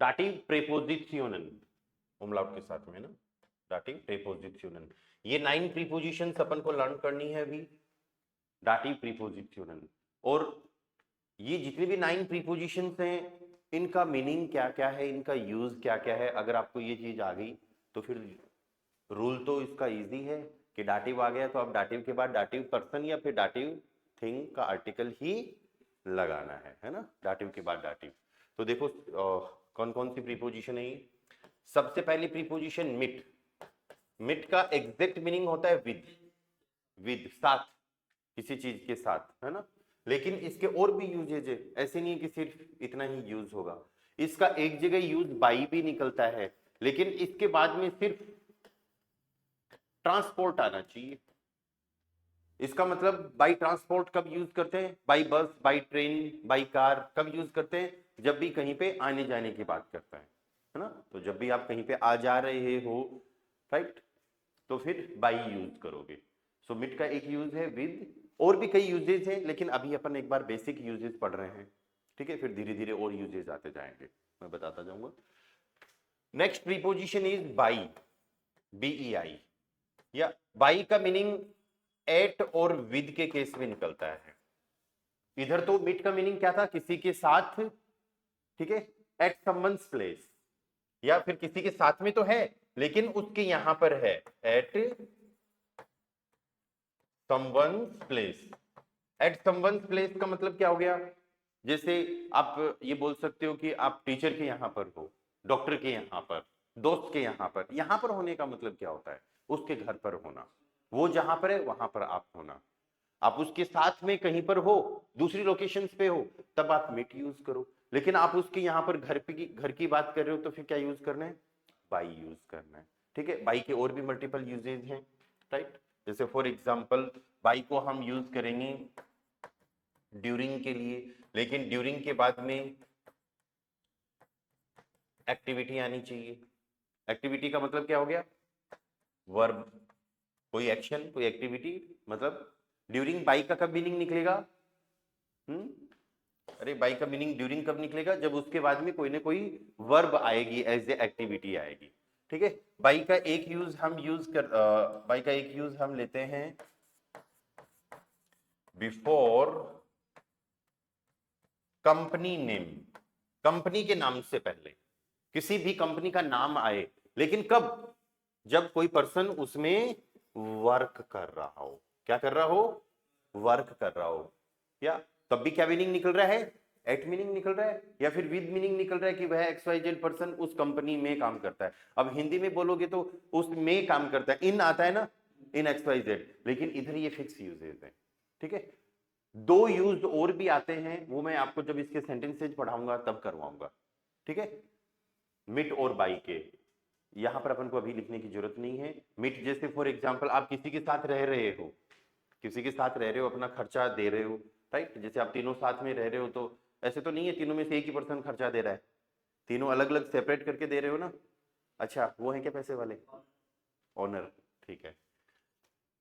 दाटिव प्रेपोजिशनन, उमलाउट के साथ में ना, दाटिव प्रेपोजिशनन। ये 9 प्रीपोजिशंस अपन को लर्न करनी है अभी, दाटिव प्रीपोजिशनन। और ये जितने भी 9 प्रीपोजिशंस हैं, इनका मीनिंग क्या क्या है, इनका यूज क्या क्या है, अगर आपको ये चीज आ गई तो फिर रूल तो इसका इजी है कि दाटिव आ गया तो आप दाटिव के बाद दाटिव पर्सन या फिर दाटिव थिंग का आर्टिकल ही लगाना है ना, दाटिव के बाद दाटिव। तो देखो कौन कौन सी प्रीपोजिशन है ये। सबसे पहली प्रीपोजिशन मिट। मिट का एग्जैक्ट मीनिंग होता है विद साथ, किसी चीज के साथ, है ना। लेकिन इसके और भी यूजेज है, ऐसे नहीं है कि सिर्फ इतना ही यूज होगा। इसका एक जगह यूज बाई भी निकलता है, लेकिन इसके बाद में सिर्फ ट्रांसपोर्ट आना चाहिए। इसका मतलब बाई ट्रांसपोर्ट कब यूज करते हैं, by bus, by train, by car कब यूज करते हैं, जब भी कहीं पे आने जाने की बात करता है ना। तो जब भी आप कहीं पे आ जा रहे हो, राइट, तो फिर बाई यूज करोगे। सो मिट का एक यूज है विद, और भी कई यूजेज हैं, लेकिन अभी अपन एक बार बेसिक यूजेज पढ़ रहे हैं, ठीक है, फिर धीरे धीरे और यूजेज आते जाएंगे, मैं बताता जाऊंगा। Next preposition is by, bye, या बाई का मीनिंग एट और विद के केस में निकलता है। इधर तो मिट का मीनिंग क्या था, किसी के साथ, ठीक है, एट समवन्स प्लेस, या फिर किसी के साथ में तो है लेकिन उसके यहां पर है, at someone's place. At someone's place का मतलब क्या हो गया, जैसे आप ये बोल सकते हो कि आप टीचर के यहां पर हो, डॉक्टर के यहां पर, दोस्त के यहां पर होने का मतलब क्या होता है, उसके घर पर होना, वो जहां पर है वहां पर आप होना। आप उसके साथ में कहीं पर हो, दूसरी लोकेशंस पे हो, तब आप मिट यूज करो। लेकिन आप उसके यहाँ पर घर की बात कर रहे हो तो फिर क्या यूज करना है, बाई यूज करना है, ठीक है। बाई के और भी मल्टीपल यूजेज हैं, राइट। जैसे फॉर एग्जांपल बाई को हम यूज करेंगे ड्यूरिंग के लिए, लेकिन ड्यूरिंग के बाद में एक्टिविटी आनी चाहिए। एक्टिविटी का मतलब क्या हो गया, वर्ब, कोई एक्शन, कोई एक्टिविटी, मतलब ड्यूरिंग बाई का कब मीनिंग निकलेगा, अरे बाई का मीनिंग ड्यूरिंग कब निकलेगा, जब उसके बाद में कोई ना कोई वर्ब आएगी, एज ए एक्टिविटी आएगी, ठीक है। बाई का एक यूज बाई का एक यूज हम लेते हैं बिफोर कंपनी नेम, कंपनी के नाम से पहले किसी भी कंपनी का नाम आए, लेकिन कब, जब कोई पर्सन उसमें वर्क कर रहा हो, क्या कर रहा हो, वर्क कर रहा हो, या तब भी क्या मीनिंग निकल रहा है, एट मीनिंग निकल रहा है, या फिर विद मीनिंग निकल रहा है कि वह XYZ पर्सन उस कंपनी में काम करता है। अब हिंदी में बोलोगे तो उसमें काम करता है, इन आता है ना, इन XYZ, लेकिन इधर ये फिक्स यूजेज है, ठीक है। दो यूज और भी आते हैं, वो मैं आपको जब इसके सेंटेंसेज पढ़ाऊंगा तब करवाऊंगा, ठीक है। मिट और बाई के यहां पर अपन को अभी लिखने की जरूरत नहीं है। मिट जैसे फॉर एग्जांपल आप किसी के साथ रह रहे हो, किसी के साथ रह रहे हो, अपना खर्चा दे रहे हो, राइट। जैसे आप तीनों साथ में रह रहे हो तो ऐसे तो नहीं है तीनों में से एक ही पर्सन खर्चा दे रहा है, तीनों अलग अलग सेपरेट करके दे रहे हो ना। अच्छा वो है क्या पैसे वाले, ओनर, ठीक है,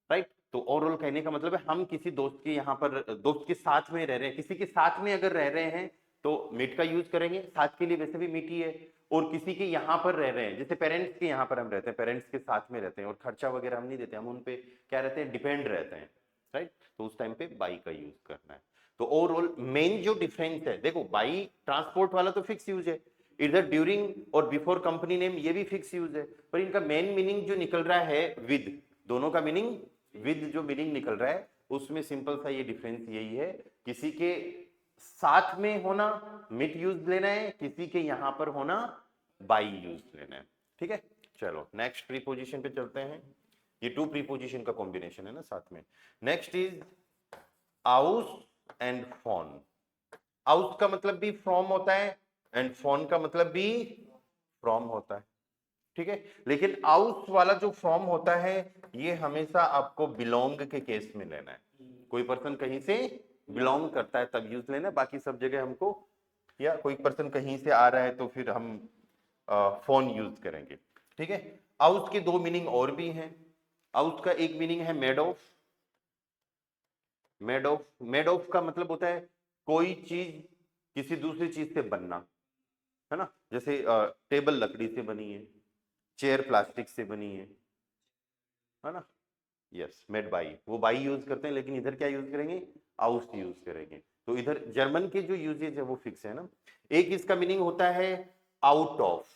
राइट। तो ओवरऑल कहने का मतलब है हम किसी दोस्त के यहाँ पर, दोस्त के साथ में रह रहे हैं, किसी के साथ में अगर रह रहे हैं तो मीट का यूज करेंगे, साथ के लिए वैसे भी मीट ही है। और किसी के यहाँ पर रह रहे हैं, जैसे पेरेंट्स के यहाँ पर हम रहते हैं, पेरेंट्स के साथ में रहते हैं और खर्चा वगैरह हम नहीं देते, हम उन पे क्या रहते हैं, डिपेंड रहते हैं, राइट। तो उस टाइम पे बाई का यूज करना है। तो ओवरऑल मेन जो डिफरेंस है, देखो बाई ट्रांसपोर्ट वाला तो फिक्स यूज है, इधर ड्यूरिंग और बिफोर कंपनी नेम ये भी फिक्स यूज है, पर इनका मेन मीनिंग जो निकल रहा है विद, दोनों का मीनिंग विद जो मीनिंग निकल रहा है उसमें सिंपल सा ये डिफरेंस यही है, किसी के साथ में होना मिट यूज लेना है, किसी के यहां पर होना बाई यूज लेना है, ठीक है। चलो नेक्स्ट प्रीपोजिशन पे चलते हैं, ये 2 प्रीपोजिशन का कॉम्बिनेशन है ना साथ में। नेक्स्ट इज आउस एंड फॉन। आउस का मतलब भी फ्रॉम होता है एंड फॉन का मतलब भी फ्रॉम होता है, ठीक है। लेकिन आउस वाला जो फ्रॉम होता है ये हमेशा आपको बिलोंग के केस में लेना है, कोई पर्सन कहीं से बिलोंग करता है तब यूज लेना है, बाकी सब जगह हमको, या कोई पर्सन कहीं से आ रहा है तो फिर हम फोन यूज करेंगे, ठीक है। आउस के 2 मीनिंग और भी हैं। आउस का एक मीनिंग है मेड ऑफ, मेड ऑफ का मतलब होता है कोई चीज किसी दूसरी चीज से बनना, है ना, जैसे टेबल लकड़ी से बनी है, चेयर प्लास्टिक से बनी है ना, यस, मेड बाई, वो बाई यूज करते हैं, लेकिन इधर क्या यूज करेंगे, आउस यूज करेंगे। तो इधर जर्मन के जो यूजेज है वो फिक्स है ना। एक इसका मीनिंग होता है आउट ऑफ,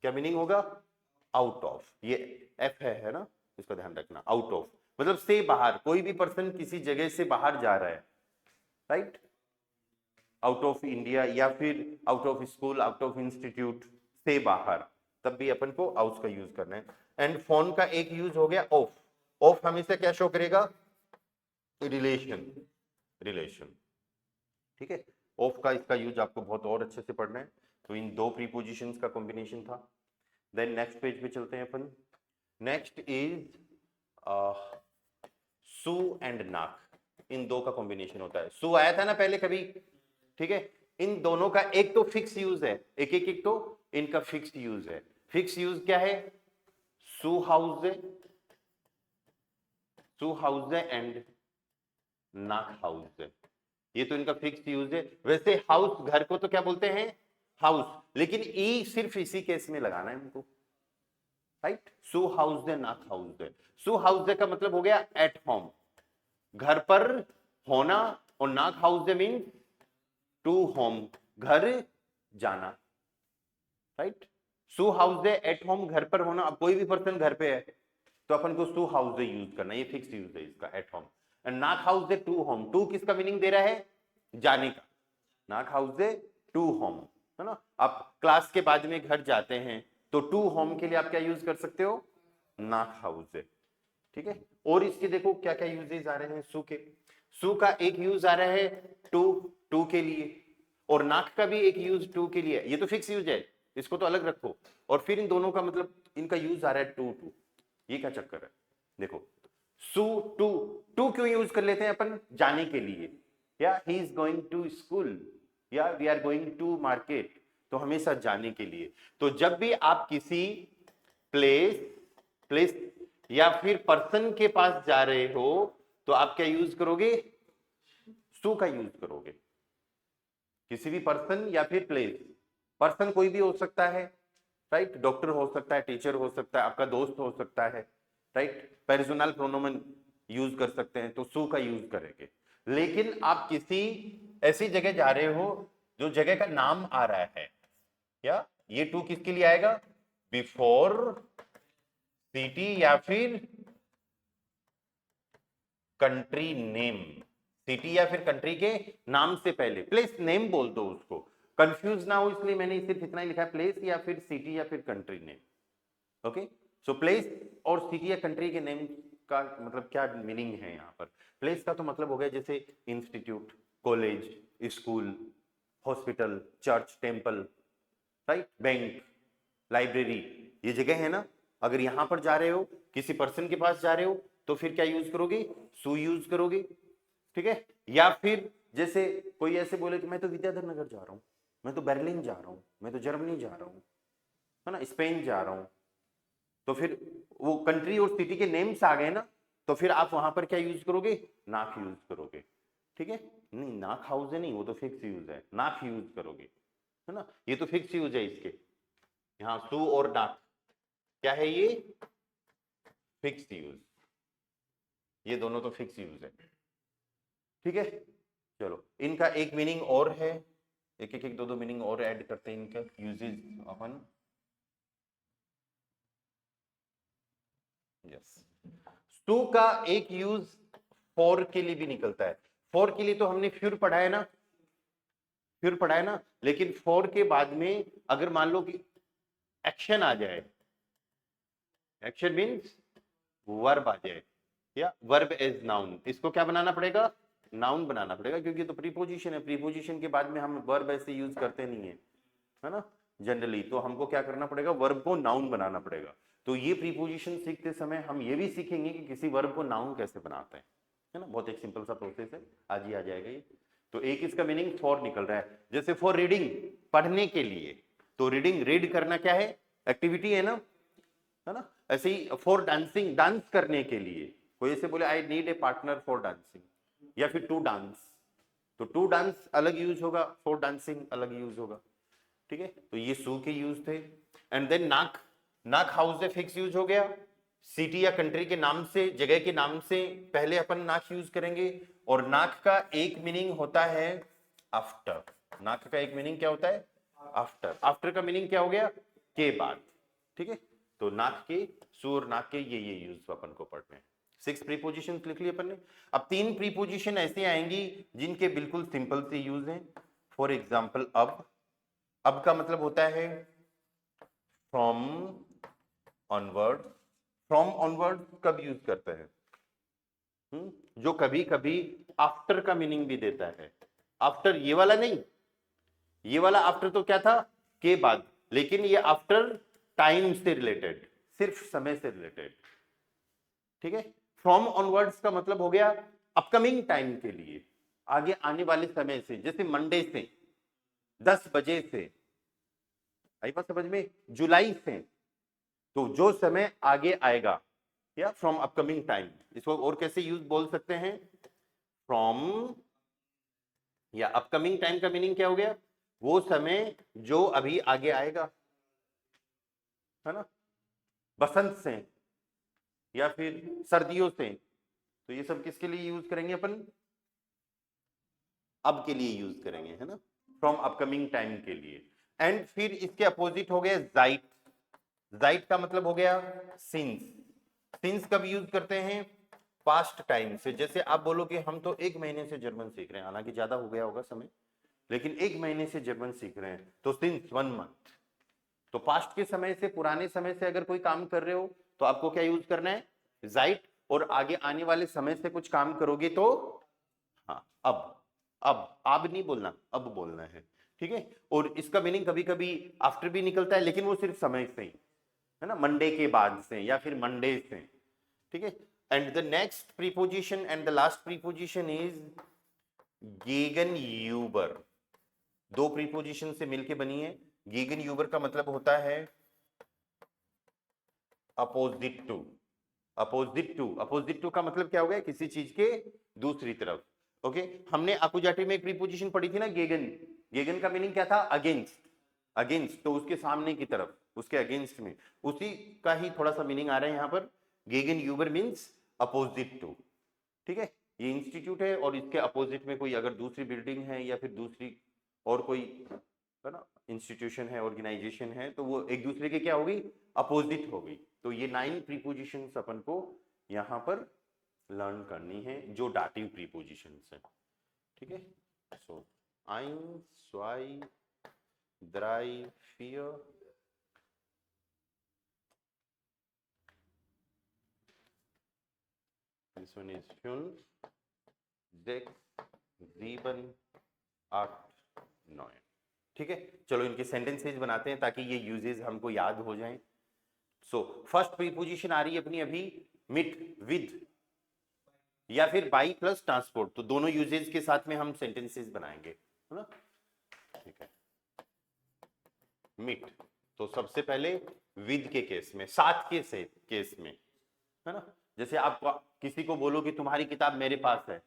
क्या मीनिंग होगा, आउट ऑफ, ये एफ है ना, इसका ध्यान रखना, आउट ऑफ मतलब से बाहर, कोई भी पर्सन किसी जगह से बाहर जा रहा है, राइट, आउट ऑफ इंडिया या फिर out of school, out of institute, से बाहर, तब भी अपन को आउट का यूज करना है। एंड फोन का एक यूज हो गया ऑफ, ऑफ हमेशा क्या शो करेगा, रिलेशन, रिलेशन, ठीक है। ऑफ का इसका यूज आपको बहुत और अच्छे से पढ़ना है। तो इन दो प्रीपोजिशंस का कॉम्बिनेशन था। देन नेक्स्ट पेज पे चलते हैं अपन। नेक्स्ट इज सू एंड नाक, इन दो का कॉम्बिनेशन होता है। सू आया था ना पहले कभी, ठीक है। इन दोनों का एक तो फिक्स यूज है, एक तो इनका फिक्स्ड यूज है। फिक्स यूज क्या है, सू हाउस है, सू हाउस है एंड नाक हाउस है, ये तो इनका फिक्स यूज है। वैसे हाउस घर को तो क्या बोलते हैं, हाउस, लेकिन ई सिर्फ इसी केस में लगाना है हमको, राइट। सू हाउस है, नाक हाउस है। सू हाउस है का मतलब हो गया एट होम, घर पर होना, और नाक हाउस है मीन टू होम, घर जाना, राइट। सू हाउस है एट होम, घर पर होना। अब कोई भी पर्सन घर पे है तो अपन को सू हाउस है यूज करना, ये फिक्स यूज है इसका, एट होम। एंड नाक हाउस है टू होम, टू किसका मीनिंग दे रहा है, जाने का, नाक हाउस है टू होम, है ना। आप क्लास के बाद में घर जाते हैं तो टू होम के लिए आप क्या यूज कर सकते हो, नाक हाउस है, ठीक है। और इसके देखो क्या क्या यूजेज आ रहे हैं सू के। सू का एक यूज आ रहा है टू, टू के लिए, और नाक का भी एक यूज टू के लिए, ये तो फिक्स यूज है, इसको तो अलग रखो। और फिर इन दोनों का मतलब इनका यूज आ रहा है टू टू, ये क्या चक्कर है, देखो सू टू, टू क्यों यूज कर लेते हैं अपन, जाने के लिए, या he is going to school, या we are going to market, तो हमेशा जाने के लिए। तो जब भी आप किसी प्लेस, प्लेस या फिर पर्सन के पास जा रहे हो तो आप क्या यूज करोगे, सू का यूज करोगे। किसी भी पर्सन या फिर प्लेस, पर्सन कोई भी हो सकता है, राइट, डॉक्टर हो सकता है, टीचर हो सकता है, आपका दोस्त हो सकता है, राइट, पर्सनल प्रोनोमन यूज कर सकते हैं, तो सू का यूज करेंगे। लेकिन आप किसी ऐसी जगह जा रहे हो जो जगह का नाम आ रहा है, या ये टू किसके लिए आएगा, बिफोर सिटी या फिर कंट्री नेम, सिटी या फिर कंट्री के नाम से पहले, प्लेस नेम बोल दो उसको, कंफ्यूज ना हो इसलिए मैंने सिर्फ इतना ही लिखा है, प्लेस या फिर सिटी या फिर country name. Okay, so place और सिटी या कंट्री के नेम का मतलब क्या मीनिंग है यहाँ पर। प्लेस का तो मतलब हो गया जैसे institute, college, school, hospital, church, temple, right, bank, library, ये जगह है ना। अगर यहां पर जा रहे हो, किसी पर्सन के पास जा रहे हो, तो फिर क्या यूज करोगे, सू यूज करोगे, ठीक है। या फिर जैसे कोई ऐसे बोले कि मैं तो विद्याधर नगर जा रहा हूं, मैं तो बर्लिन जा रहा हूं, मैं तो जर्मनी जा रहा हूं, है ना, स्पेन जा रहा हूं, तो फिर वो कंट्री और सिटी के नेम्स आ गए ना, तो फिर आप वहां पर क्या यूज करोगे, नाक यूज करोगे, ठीक है। नहीं, नाक हाउस है नहीं, वो तो फिक्स यूज है, नाक यूज करोगे, है ना, ये तो फिक्स यूज है इसके। यहाँ सू और नाक क्या है, ये फिक्स यूज, ये दोनों तो फिक्स यूज है, ठीक है। चलो इनका एक मीनिंग और है, एक एक दो दो मीनिंग और ऐड करते हैं इनका यूजेज अपन। यस, सू का एक यूज फॉर के लिए भी निकलता है। फॉर के लिए तो हमने फ्यूर पढ़ा है ना, फ्यूर पढ़ा है ना, लेकिन फॉर के बाद में अगर मान लो कि एक्शन आ जाए, एक्शन मीन्स वर्ब आ जाए, या वर्ब एज नाउन, इसको क्या बनाना पड़ेगा, नाउन बनाना पड़ेगा, क्योंकि तो प्रीपोजिशन है, प्रीपोजिशन के बाद में हम वर्ब ऐसे यूज करते नहीं है ना जनरली, तो हमको क्या करना पड़ेगा, वर्ब को नाउन बनाना पड़ेगा। तो ये प्रीपोजिशन सीखते समय हम ये भी सीखेंगे कि किसी वर्ब को नाउन कैसे बनाते हैं, है ना, बहुत एक सिंपल सा प्रोसेस है, आज ही आ जाएगा ये। तो एक इसका मीनिंग फॉर निकल रहा है, जैसे फॉर रीडिंग, पढ़ने के लिए, तो रीडिंग, रीड करना क्या है, एक्टिविटी है ना। ऐसे ही फॉर डांसिंग, डांस करने के लिए, कोई ऐसे बोले I need a partner for dancing, या फिर टू डांस, तो टू डांस अलग यूज होगा, फॉर डांसिंग अलग यूज होगा, ठीक है, तो ये सू के यूज थे। एंड देन नाक, नाक हाउस ए फिक्स यूज हो गया। सिटी या कंट्री के नाम से, जगह के नाम से पहले अपन नाक यूज करेंगे। और नाक का एक मीनिंग होता है आफ्टर। नाक का एक मीनिंग क्या होता है? आफ्टर। आफ्टर का मीनिंग क्या हो गया? के बाद। ठीक है, तो नाक के, सूर नाक के ये यूज अपन को पढ़ने हैं। 6 प्रीपोजिशन लिख लिए अपन ने। अब 3 प्रीपोजिशन ऐसे आएंगी जिनके बिल्कुल सिंपल से यूज हैं। फॉर एग्जाम्पल अब। अब का मतलब होता है फ्रॉम ऑनवर्ड। फ्रॉम ऑनवर्ड कब यूज करते हैं? जो कभी कभी आफ्टर का मीनिंग भी देता है। आफ्टर ये वाला नहीं, ये वाला आफ्टर तो क्या था? के बाद। लेकिन ये आफ्टर टाइम से रिलेटेड, सिर्फ समय से रिलेटेड। ठीक है, फ्रॉम ऑनवर्ड्स का मतलब हो गया अपकमिंग टाइम के लिए, आगे आने वाले समय से। जैसे मंडे से, 10 बजे से, आई बात समझ में? जुलाई से, तो जो समय आगे आएगा, या फ्रॉम अपकमिंग टाइम। इसको और कैसे यूज बोल सकते हैं? फ्रॉम या अपकमिंग टाइम का मीनिंग क्या हो गया? वो समय जो अभी आगे आएगा, है ना? बसंत से या फिर सर्दियों से, तो ये सब किसके लिए यूज करेंगे अपन? अब के लिए यूज करेंगे, है ना? फ्रॉम अपकमिंग टाइम के लिए। एंड फिर इसके अपोजिट हो गया जाइट। जाइट का मतलब हो गया सिंस। सिंस कब यूज करते हैं? पास्ट टाइम से। जैसे आप बोलो कि हम तो 1 महीने से जर्मन सीख रहे हैं, हालांकि ज्यादा हो गया होगा समय, लेकिन 1 महीने से जर्मन सीख रहे हैं, तो सिंस 1 मंथ। तो पास्ट के समय से, पुराने समय से अगर कोई काम कर रहे हो तो आपको क्या यूज करना है? जाइट। और आगे आने वाले समय से कुछ काम करोगे तो हाँ अब नहीं बोलना, अब बोलना है। ठीक है, और इसका मीनिंग कभी कभी आफ्टर भी निकलता है, लेकिन वो सिर्फ समय से ही, है ना? मंडे के बाद से या फिर मंडे से। ठीक है, and the next preposition and the last preposition is गेगन यूबर। 2 प्रीपोजिशन से मिलके बनी है। गेगन यूबर का मतलब होता है opposite to. Opposite to, opposite to का मतलब क्या हो गया? किसी चीज के दूसरी तरफ। ओके, हमने आकुजाटी में एक प्रीपोजिशन पढ़ी थी ना, गेगन। गेगन का मीनिंग क्या था? अगेंस्ट। अगेंस्ट, तो उसके सामने की तरफ, उसके अगेंस्ट में। उसी का ही थोड़ा सा मीनिंग आ रहा है यहाँ पर। गेगन यूबर मीन्स अपोजिट टू। ठीक है, ये इंस्टीट्यूट है और इसके अपोजिट में कोई अगर दूसरी बिल्डिंग है या फिर दूसरी और कोई, है ना, इंस्टीट्यूशन है, ऑर्गेनाइजेशन है, तो वो एक दूसरे के क्या होगी? अपोजिट होगी। तो ये 9 प्रीपोजिशंस अपन को यहाँ पर लर्न करनी है, जो डाटिव प्रीपोजिशंस है। ठीक है, सो ein, zwei, drei, vier, this one is 5, 6, 7, 8, 9। ठीक है, चलो इनके सेंटेंसेज बनाते हैं ताकि ये यूजेस हमको याद हो जाएं। सो फर्स्ट प्रीपोजिशन आ रही है अपनी अभी, मिट, विद या फिर बाई प्लस ट्रांसपोर्ट, तो दोनों यूजेस के साथ में हम सेंटेंसेस बनाएंगे, है ना? ठीक है, मिट, तो सबसे पहले विद के केस में, साथ के से केस में, है ना? जैसे आप किसी को बोलो कि तुम्हारी किताब मेरे पास है,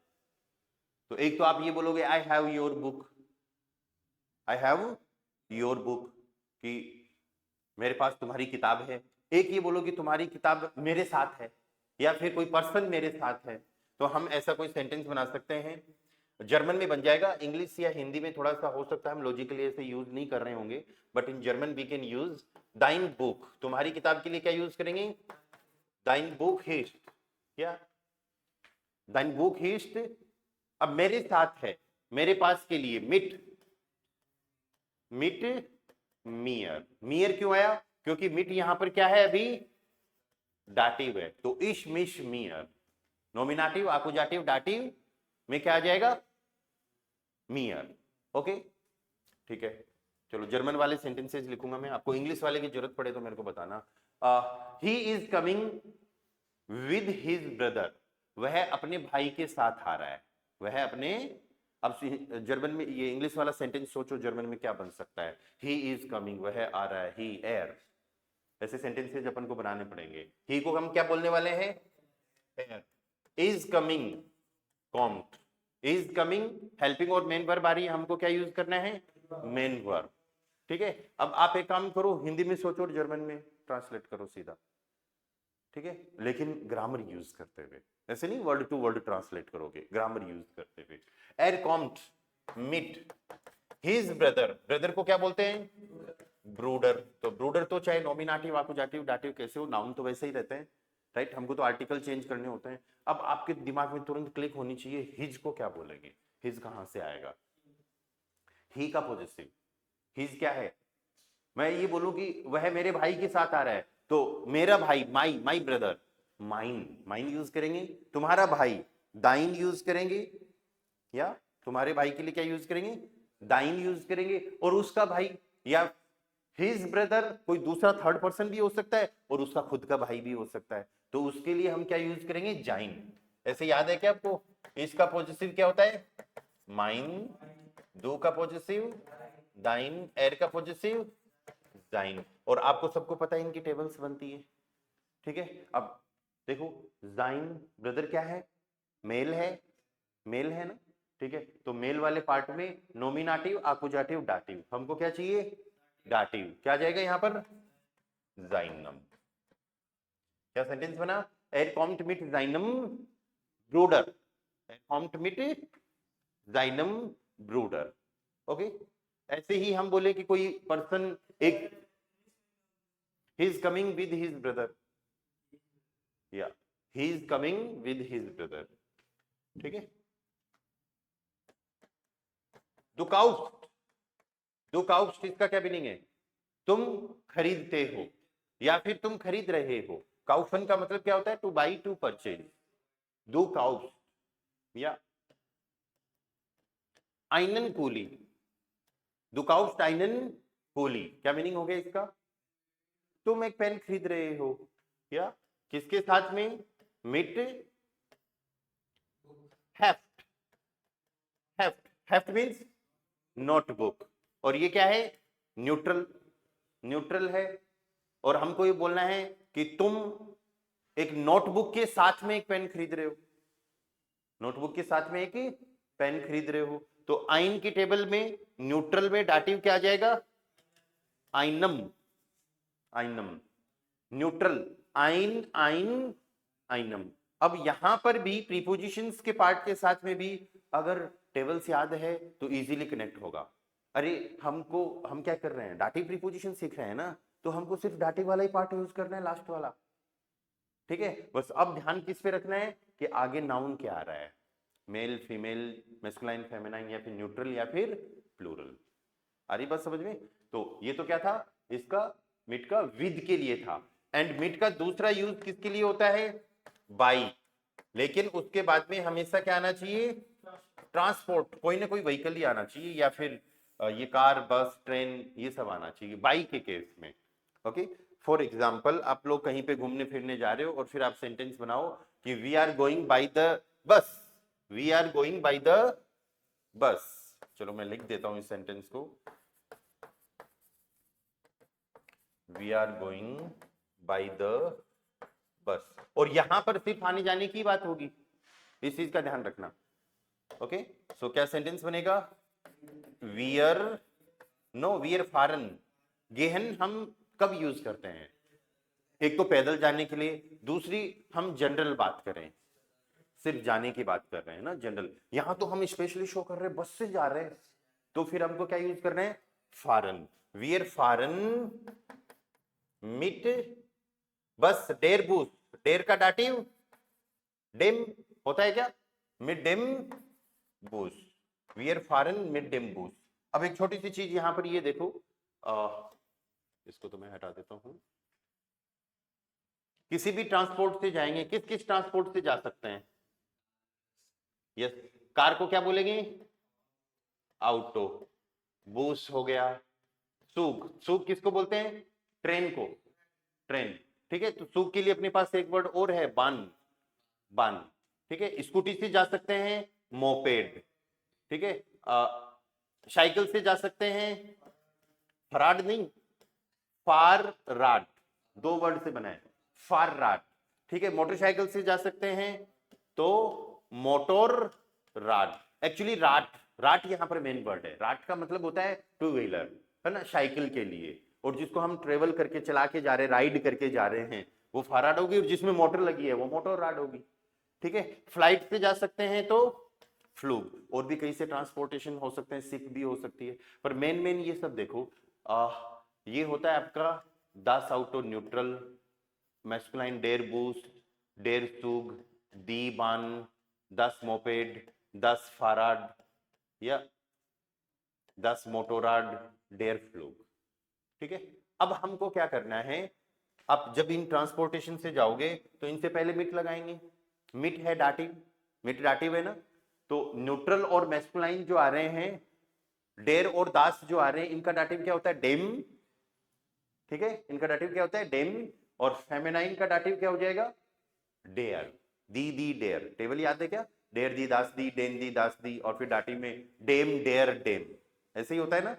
तो एक तो आप ये बोलोगे I have your book, I have your book, कि मेरे पास तुम्हारी किताब है। एक ये बोलो कि तुम्हारी किताब मेरे साथ है, या फिर कोई पर्सन मेरे साथ है। तो हम ऐसा कोई सेंटेंस बना सकते हैं। जर्मन में बन जाएगा, इंग्लिश या हिंदी में थोड़ा सा हो सकता है हम लॉजिकली ऐसे यूज नहीं कर रहे होंगे, but in German we can use दाइन बुक। तुम्हारी किताब के लिए क्या यूज करेंगे? दाइन बुक हिस्ट, क्या दाइन बुक हिस्ट। अब मेरे साथ है, मेरे पास के लिए मिट, मिट मियर। मियर क्यों आया? क्योंकि मिट यहां पर क्या है अभी? डाटिव है, तो इश मिश मियर। नॉमिनेटिव, आकुजाटिव, डाटिव में क्या आ जाएगा? मियर। ओके, ठीक है, चलो जर्मन वाले सेंटेंसेस लिखूंगा मैं, आपको इंग्लिश वाले की जरूरत पड़े तो मेरे को बताना। He is coming with his brother, वह अपने भाई के साथ आ रहा है, वह अपने। अब जर्मन में ये इंग्लिश वाला सेंटेंस सोचो, जर्मन में क्या बन सकता है? ही इज कमिंग, वह आ रहा है, ही एर। ऐसे सेंटेंसेस अपन को बनाने पड़ेंगे। ही को हम क्या बोलने वाले हैं? एर। Is coming, Comte, is coming helping और मेन वर्ब आ रही है, हमको क्या यूज करना है? Main verb. ठीक है, अब आप एक काम करो, हिंदी में सोचो और जर्मन में ट्रांसलेट करो सीधा, ठीक है, लेकिन ग्रामर यूज करते हुए, ऐसे नहीं वर्ड टू वर्ड ट्रांसलेट करोगे, ग्रामर यूज करते हुए। एर कॉम्ट मिट हिज ब्रदर, ब्रदर को क्या बोलते हैं? ब्रूडर। तो ब्रूडर तो चाहे नॉमिनेटिव आकुजाटिव डाटिव कैसे हो, नाउन तो वैसे ही रहते हैं, राइट, हमको तो आर्टिकल चेंज करने होते हैं। अब आपके दिमाग में तुरंत क्लिक होनी चाहिए, हिज को क्या बोलेंगे? हिज कहां से आएगा? ही का पॉजिटिव, हिज क्या है? मैं ये बोलूं कि वह मेरे भाई के साथ आ रहा है, तो मेरा भाई, my, my brother, mine, mine use करेंगे। तुम्हारा भाई, दाइन यूज करेंगे, या तुम्हारे भाई के लिए क्या यूज करेंगे? दाइन यूज करेंगे। और उसका भाई या हिज ब्रदर कोई दूसरा थर्ड पर्सन भी हो सकता है, और उसका खुद का भाई भी हो सकता है, तो उसके लिए हम क्या यूज करेंगे? जाइन। ऐसे याद है क्या आपको? इसका पॉजिटिव क्या होता है? माइन, दो का पॉजिटिव दाइन, एर का पॉजिटिव जाइन। और आपको सबको पता है इनकी टेबल्स बनती है, ठीक है। अब देखो, जाइन ब्रदर क्या है? मेल है, मेल है ना, ठीक है। तो मेल वाले पार्ट में नोमिनेटिव आकुजाटिव डाटिव, हमको क्या चाहिए? डाटिव। क्या जाएगा यहाँ पर? जाइनम। क्या सेंटेंस बना? एर कॉम्ट मिट जाइनम ब्रूडर, एर कॉम्ट मिट जाइनम ब्रूडर। ओके, ऐसे ही हम बोले कि कोई पर्सन एक, he is coming with his brother, yeah, he is coming with his brother, ठीक है। दुकाउस्ट, दुकाउस्ट इसका क्या मीनिंग है? तुम खरीदते हो या फिर तुम खरीद रहे हो। काउफन का मतलब क्या होता है? To buy, to purchase. दुकाउस्ट या आइनन कूली, दुकाउस्ट आइनन कूली, क्या मीनिंग हो गया इसका? तुम एक पेन खरीद रहे हो, या किसके साथ में? मिट heft, heft, heft means notebook. और ये क्या है? न्यूट्रल, न्यूट्रल है। और हमको ये बोलना है कि तुम एक नोटबुक के साथ में एक पेन खरीद रहे हो, नोटबुक के साथ में एक पेन खरीद रहे हो। तो आइन की टेबल में न्यूट्रल में डाटिव क्या आ जाएगा? आइनम, आइनम, न्यूट्रल, आइन, आइन, आइनम। अब यहां पर भी प्रीपोजिशंस के पार्ट के साथ में भी अगर टेबल्स याद है तो इजीली कनेक्ट होगा। अरे हमको, हम क्या कर रहे हैं? डाटिव प्रीपोजिशन सीख रहे हैं ना, तो हमको सिर्फ डाटिव वाला ही पार्ट यूज करना है, लास्ट वाला, ठीक है। बस अब ध्यान किस पे रखना है कि आगे नाउन क्या आ रहा है, मेल, फीमेल, मैस्कुलाइन, फेमिनाइन, या फिर न्यूट्रल, या फिर प्लूरल। आ रही बात समझ में? तो ये तो क्या था? इसका मिट का विद के लिए था। एंड मिट का दूसरा यूज किसके लिए होता है? बाई। लेकिन उसके बाद में हमेशा क्या आना चाहिए? ट्रांसपोर्ट, कोई ना कोई व्हीकल ही आना चाहिए, या फिर ये कार, बस, ट्रेन, ये सब आना चाहिए बाई के केस में। ओके, फॉर एग्जाम्पल आप लोग कहीं पे घूमने फिरने जा रहे हो और फिर आप सेंटेंस बनाओ कि we are going by the bus, we are going by the bus. चलो मैं लिख देता हूं इस सेंटेंस को, we are going by the bus. और यहां पर सिर्फ आने जाने की बात होगी, इस चीज का ध्यान रखना। ओके, सो क्या सेंटेंस बनेगा? वियर, नो, वियर फॉरन। गेहन हम कब यूज करते हैं? एक तो पैदल जाने के लिए, दूसरी हम जनरल बात करें, सिर्फ जाने की बात कर रहे हैं ना, जनरल। यहां तो हम स्पेशली शो कर रहे हैं, बस से जा रहे हैं, तो फिर हमको क्या यूज करना है? फॉरन, वियर फॉरन मिट बस डेर बूस। डेर का डाटिव डेम होता है क्या? मिड डेम बूस, वियर फॉरन मिड डेम बूस। अब एक छोटी सी चीज यहां पर ये देखो, इसको तो मैं हटा देता हूं। किसी भी ट्रांसपोर्ट से जाएंगे, किस किस ट्रांसपोर्ट से जा सकते हैं? यस, कार को क्या बोलेंगे? ऑटो। बूस हो गया। सूग, सूग किसको बोलते हैं? ट्रेन को, ट्रेन, ठीक है। तो सूग के लिए अपने पास एक वर्ड और है, बान, बान, ठीक है। स्कूटी से जा सकते हैं, मोपेड, ठीक है। साइकिल से जा सकते हैं, फराड नहीं, फार राड, दो वर्ड से बना है, फार राड, ठीक है। मोटरसाइकिल से जा सकते हैं तो मोटर राड। एक्चुअली राट, राट यहां पर मेन वर्ड है। राट का मतलब होता है टू व्हीलर, है ना, साइकिल के लिए, और जिसको हम ट्रेवल करके चला के जा रहे हैं, राइड करके जा रहे हैं, वो फाराड होगी, और जिसमें मोटर लगी है वो मोटर राड होगी। ठीक है, फ्लाइट से जा सकते हैं तो फ्लूग, और भी कहीं से ट्रांसपोर्टेशन हो सकते हैं, शिप भी हो सकती है, पर मेन ये सब देखो, ये होता है आपका 10 आउटो न्यूट्रल, मैस्कुलाइन डेर बूस्ट, डेर सुग, दी बान, 10 मोपेड, 10 फाराड या 10 मोटोराड, डेर फ्लूग। ठीक है, अब हमको क्या करना है, अब जब इन ट्रांसपोर्टेशन से जाओगे तो इनसे पहले मिट लगाएंगे। मिट है डाटिव, मिट डाटिव है ना, तो न्यूट्रल और मैस्कुलाइन जो आ रहे हैं, डेर और दास जो आ रहे हैं, इनका डाटिव क्या होता है, डेम। ठीक है, इनका डाटिव क्या होता है, डेम, और फेमिनाइन का डाटिव क्या हो जाएगा, डेयर। दी डेयर, टेबल याद है क्या, डेयर दी दास दी, डेन दी दास दी, और फिर डाटिव में डेम डेयर डेम, ऐसे ही होता है ना।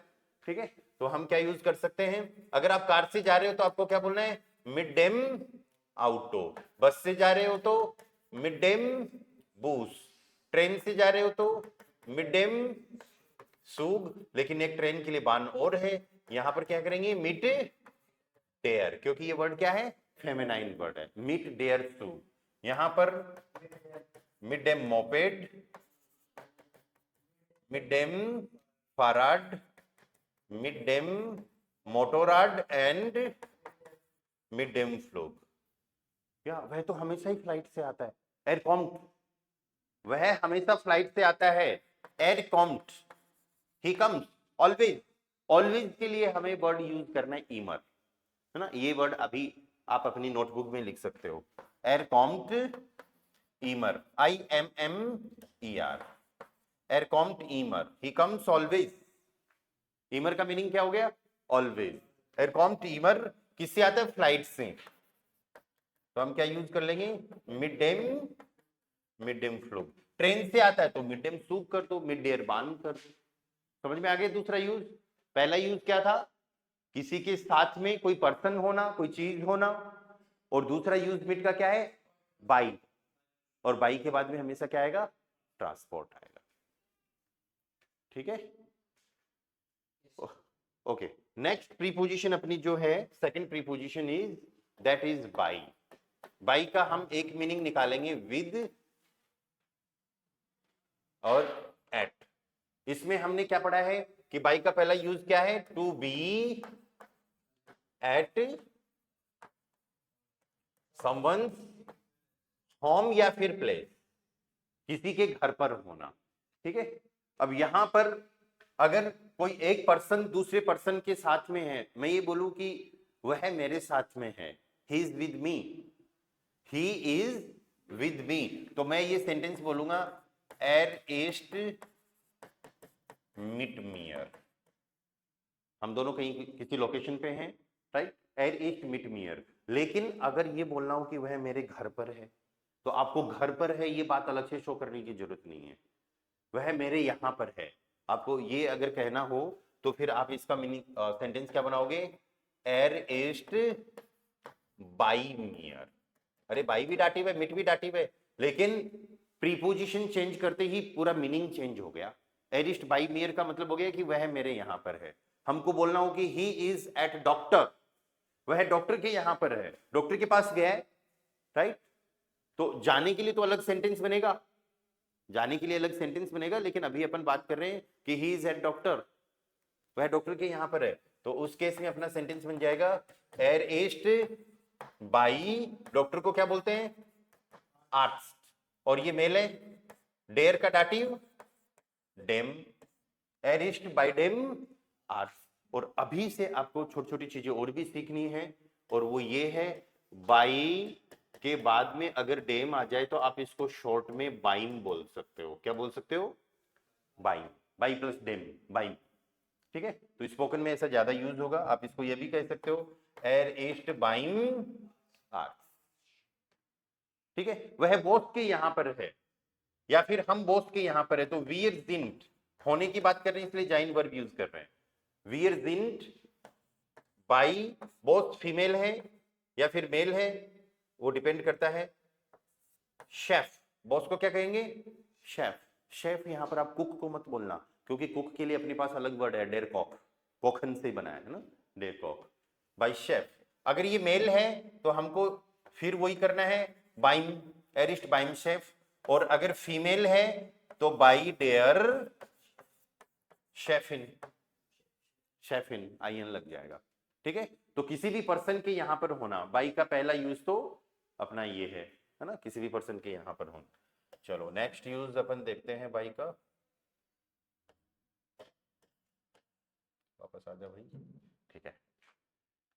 ठीक है, तो हम क्या यूज कर सकते हैं, अगर आप कार से जा रहे हो तो आपको क्या बोलना है, मिड डेम आउटो, बस से जा रहे हो तो मिड डेम बूस, ट्रेन से जा रहे हो तो मिड डेम सूग, लेकिन एक ट्रेन के लिए बान और है, यहां पर क्या करेंगे, मिड डेयर, क्योंकि ये वर्ड क्या है, फेमिनाइन वर्ड है, मिड डेयर सूग। यहां पर मिड डेम मोपेड, मिड डेम फाराड, मिड डेम मोटोराड एंड मिड डेम फ्लोग। या वह तो हमेशा ही फ्लाइट से आता है, एयरकॉम्ट, वह हमेशा फ्लाइट से आता है, एयरकॉम्ट, ही कम्स ऑलवेज। ऑलवेज के लिए हमें वर्ड यूज करना है ईमर, है ना, ये वर्ड अभी आप अपनी नोटबुक में लिख सकते हो, एयरकॉम्ट ईमर, IMMER, एयरकॉम्ट ईमर, ही कम्स ऑलवेज। ईमर का मीनिंग क्या हो गया, ऑलवेज। एयरकॉम्ट ईमर किससे आता है, फ्लाइट से, तो हम क्या यूज कर लेंगे, मिड डेम, मिड डेम फ्लूग। ट्रेन से आता है तो मिड डेम सूग कर दो, मिड डेयर बान कर दो। समझ में आ गया दूसरा यूज। पहला यूज क्या था, किसी के साथ में कोई पर्सन होना, कोई चीज होना, और दूसरा यूज मिड का क्या है, बाई, और बाई के बाद में हमेशा क्या आएगा, ट्रांसपोर्ट आएगा। ठीक है, ओके। नेक्स्ट प्रीपोजिशन अपनी जो है, second preposition is, that is by. By का हम एक मीनिंग निकालेंगे, विद और एट। इसमें हमने क्या पढ़ा है कि बाई का पहला यूज क्या है, to be at someone's home या फिर प्लेस, किसी के घर पर होना। ठीक है, अब यहां पर अगर कोई एक पर्सन दूसरे पर्सन के साथ में है, मैं ये बोलूं कि वह मेरे साथ में है, he is with me, he is with me, तो मैं ये सेंटेंस बोलूंगा, एर एस्ट मिट मियर। हम दोनों कहीं किसी लोकेशन पे हैं, राइट, एर एस्ट मिट मियर। लेकिन अगर ये बोलना हो कि वह मेरे घर पर है, तो आपको घर पर है ये बात अलग से शो करने की जरूरत नहीं है, वह मेरे यहां पर है। आपको ये अगर कहना हो तो फिर आप इसका मीनिंग सेंटेंस क्या बनाओगे, एर एस्ट बाई मियर। अरे बाई भी डाटिव है, मिट भी डाटिव है, लेकिन प्रीपोजिशन चेंज करते ही पूरा मीनिंग चेंज हो गया। एरिस्ट बाई मियर का मतलब हो गया कि वह मेरे यहां पर है। हमको बोलना हो कि ही इज एट डॉक्टर, वह डॉक्टर के यहां पर है, डॉक्टर के पास गया है, राइट। तो जाने के लिए तो अलग सेंटेंस बनेगा, जाने के लिए अलग सेंटेंस बनेगा, लेकिन अभी अपन बात कर रहे हैं कि ही इज एट डॉक्टर, वह डॉक्टर के यहां पर है, तो उस केस में अपना सेंटेंस बन जाएगा, एर एस्ट बाई, डॉक्टर को क्या बोलते हैं, आर्ट्स, और ये मेल है, डेयर का डाटिव डेम, एर एस्ट बाई डेम आर्ट्स। और अभी से आपको छोटी छोटी चीजें और भी सीखनी है, और वो ये है, बाई के बाद में अगर डेम आ जाए तो आप इसको शॉर्ट में बाइम बोल सकते हो। क्या बोल सकते हो, बाइम, बाई प्लस डेम, बाइम। ठीक है, तो स्पोकन में ऐसा ज्यादा यूज होगा। आप इसको ये भी कह सकते हो, एर एस्ट बाइम आर्ट्स। ठीक है, वह बॉस के यहां पर है, या फिर हम बॉस के यहां पर है, तो वियर जिंट, होने की बात कर रहे हैं इसलिए जाइन वर्ब यूज कर रहे हैं, वियर जिंट बाई, बॉस फीमेल है या फिर मेल है, वो डिपेंड करता है। शेफ, बॉस को क्या कहेंगे, शेफ। शेफ यहां पर आप कुक को मत बोलना, क्योंकि कुक के लिए अपने पास अलग वर्ड है, डेर कॉक, कोखन से बना है ना, डे कॉक, बाय शेफ। अगर ये मेल है तो हमको फिर वही करना है, बाइम, एरिस्ट बाइम शेफ। और अगर फीमेल है तो बाई डेयर शेफिन, शेफिन आईएन लग जाएगा, ठीक है। तो किसी भी पर्सन के यहां पर होना, बाई का पहला यूज तो अपना ये है ना, किसी भी पर्सन के यहां पर होना। चलो नेक्स्ट यूज अपन देखते हैं बाई का, वापस आ जाओ भाई, ठीक है।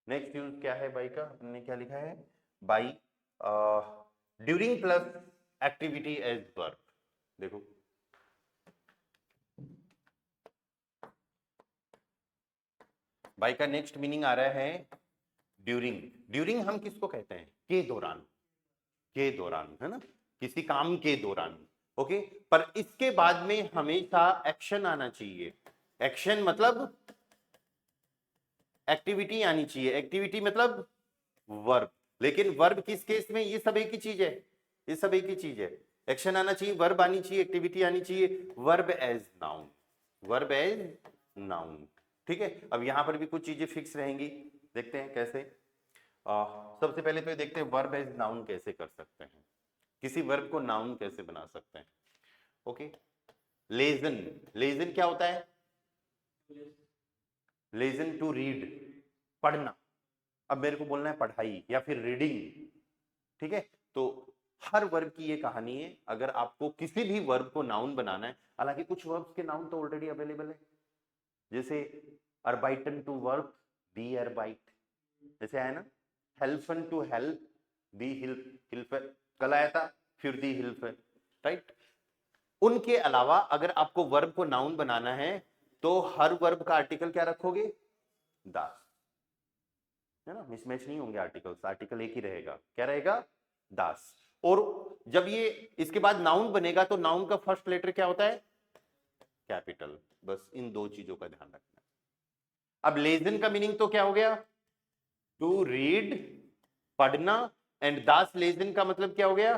नेक्स्ट यूज क्या है बाई का, हमने क्या लिखा है, by during plus activity as verb. देखो बाई का नेक्स्ट मीनिंग आ रहा है ड्यूरिंग। ड्यूरिंग हम किसको कहते हैं, के दौरान, के दौरान है ना, किसी काम के दौरान, ओके। पर इसके बाद में हमेशा एक्शन आना चाहिए। एक्शन मतलब एक्टिविटी आनी चाहिए, एक्टिविटी मतलब वर्ब। लेकिन वर्ब किस केस में, ये सब एक ही चीज है, ये सब एक ही चीज है। एक्शन आना चाहिए, वर्ब आनी चाहिए, एक्टिविटी आनी चाहिए, verb as noun, verb as noun, ठीक है। अब यहां पर भी कुछ चीजें फिक्स रहेंगी, देखते हैं कैसे। सबसे पहले तो ये देखते हैं वर्ब एज नाउन कैसे कर सकते हैं, किसी वर्ब को नाउन कैसे बना सकते हैं, ओके। लेजन, लेजन क्या होता है, लेजन टू रीड, पढ़ना। अब मेरे को बोलना है पढ़ाई या फिर रीडिंग, ठीक है। तो हर वर्ब की ये कहानी है, अगर आपको किसी भी वर्ब को नाउन बनाना है, हालांकि कुछ वर्ब्स के नाउन तो ऑलरेडी अवेलेबल है, जैसे अर्बाइटन टू वर्ब, दी अर्बाइट, जैसे है ना, हेल्फन टू हेल्प, दी हिल्प, हिल्प कल आया था, फिर दी हिल्प, राइट। उनके अलावा अगर आपको वर्ब को नाउन बनाना है तो हर वर्ब का आर्टिकल क्या रखोगे, दास, है ना, मिसमैच नहीं होंगे आर्टिकल्स, आर्टिकल एक ही रहेगा, क्या रहेगा, दास। और जब ये इसके बाद नाउन बनेगा तो नाउन का फर्स्ट लेटर क्या होता है, कैपिटल। बस इन दो चीजों का ध्यान रखना। अब लेजन का मीनिंग तो क्या हो गया, टू रीड, पढ़ना, एंड दास लेजन का मतलब क्या हो गया,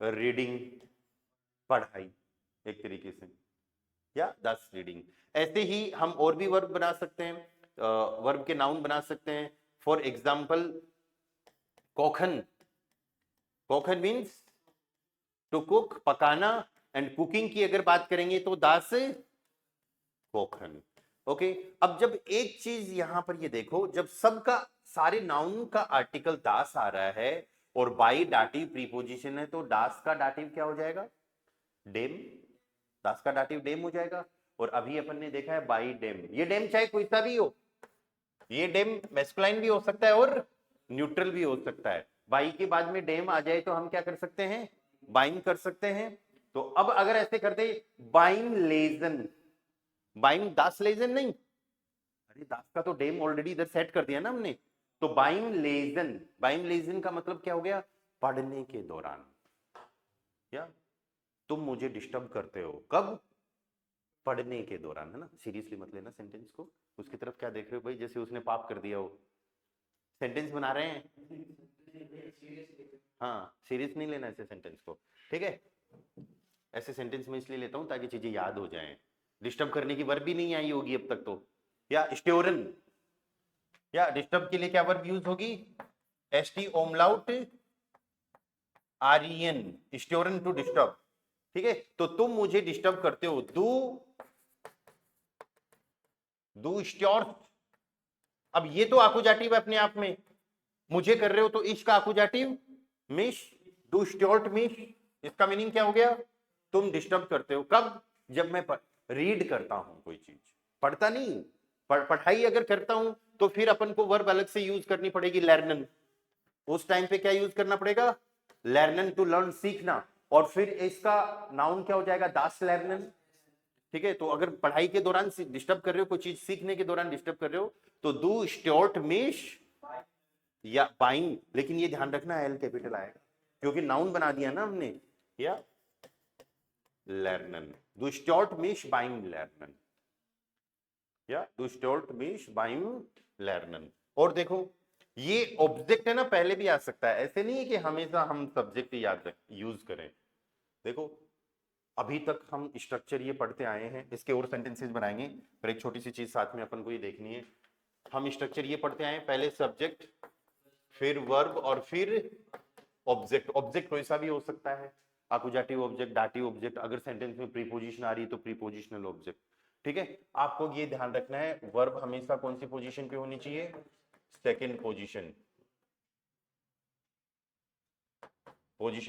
रीडिंग, पढ़ाई एक तरीके से, या दास रीडिंग। ऐसे ही हम और भी वर्ब बना सकते हैं, वर्ब के नाउन बना सकते हैं। फॉर एग्जाम्पल कोखन, कोखन मीन्स टू कुक, पकाना, एंड कुकिंग की अगर बात करेंगे तो दास कोखन, ओके। अब जब एक चीज यहां पर ये देखो, जब सबका सारे नाउन का आर्टिकल दास आ रहा है और बाई डाटिव प्रीपोजिशन है, तो दास का डाटिव क्या हो जाएगा, डेम, दास का डाटिव डेम हो जाएगा। और अभी अपन ने देखा है बाई डेम, ये डेम चाहे कोई सा भी हो, ये डेम मैस्कुलाइन भी हो सकता है और न्यूट्रल भी हो सकता है। बाई के बाद में डेम आ जाए तो हम क्या कर सकते हैं, बाइम कर सकते हैं। तो अब अगर ऐसे कर दे, बाइम लेजन, बाइम दास लेजन नहीं, अरे दास का तो डेम ऑलरेडी इधर सेट कर दिया ना हमने, तो बाइम लेजन, बाइम लेजन का मतलब क्या हो गया, पढ़ने के दौरान, या तुम मुझे डिस्टर्ब करते हो, कब, पढ़ने के दौरान, है ना। सीरियसली मत लेना सेंटेंस को, उसकी तरफ क्या देख रहे हो भाई, जैसे उसने पाप कर दिया हो, सेंटेंस बना रहे हैं, हाँ सीरियस नहीं लेना ऐसे सेंटेंस को, ठीक है। ऐसे सेंटेंस में इसलिए लेता हूं ताकि चीजें याद हो जाएं, डिस्टर्ब करने की वर्ब भी नहीं आई होगी अब तक तो। या स्टोरन, या डिस्टर्ब के लिए क्या वर्ब यूज होगी, एसटी ओमलाउट आरियन, स्टोरन टू डिस्टर्ब, ठीक है। तो तुम मुझे डिस्टर्ब करते हो, दू स्टोर। अब ये तो आकुजाटिव है अपने आप में, मुझे कर रहे हो तो इश्क आकुजाटिव, मिश, डू स्टोर्ट मिश, इसका मीनिंग क्या हो गया, तुम डिस्टर्ब करते हो, कब, जब मैं रीड करता हूं कोई चीज, पढ़ता नहीं, पढ़ाई अगर करता हूं तो फिर अपन को वर्ब अलग से यूज करनी पड़ेगी, लर्नन। उस टाइम पे क्या यूज करना पड़ेगा, लर्नन, टू लर्न, सीखना। और फिर इसका नाउन क्या हो जाएगा, दास लर्नन, ठीक है। तो अगर पढ़ाई के दौरान डिस्टर्ब कर रहे हो, कोई चीज सीखने के दौरान डिस्टर्ब कर रहे हो, तो डू स्टोर्ट मिश या बाइंग, लेकिन ये ध्यान रखना एल कैपिटल आएगा क्योंकि नाउन बना दिया ना हमने, या लर्नन, डू स्टोर्ट मिश बाइंग लर्नन, या डू स्टोर्ट मिश बाइंग लर्नन। और देखो ये ऑब्जेक्ट है ना, पहले भी आ सकता है, ऐसे नहीं है कि हमेशा हम सब्जेक्ट याद यूज करें। देखो अभी तक हम स्ट्रक्चर ये पढ़ते आए हैं, इसके और सेंटेंसेस बनाएंगे, पर एक छोटी सी चीज साथ में अपन को ये देखनी है। हम स्ट्रक्चर ये पढ़ते आए, पहले सब्जेक्ट, फिर वर्ब और फिर ऑब्जेक्ट। ऑब्जेक्ट कोई सा भी हो सकता है, अकुजाटिव ऑब्जेक्ट, डाटिव ऑब्जेक्ट, अगर सेंटेंस में प्रीपोजिशन आ रही है तो प्रीपोजिशनल ऑब्जेक्ट। ठीक है, आपको ये ध्यान रखना है, वर्ब हमेशा कौन सी पोजीशन पे होनी चाहिए, सेकंड पोजीशन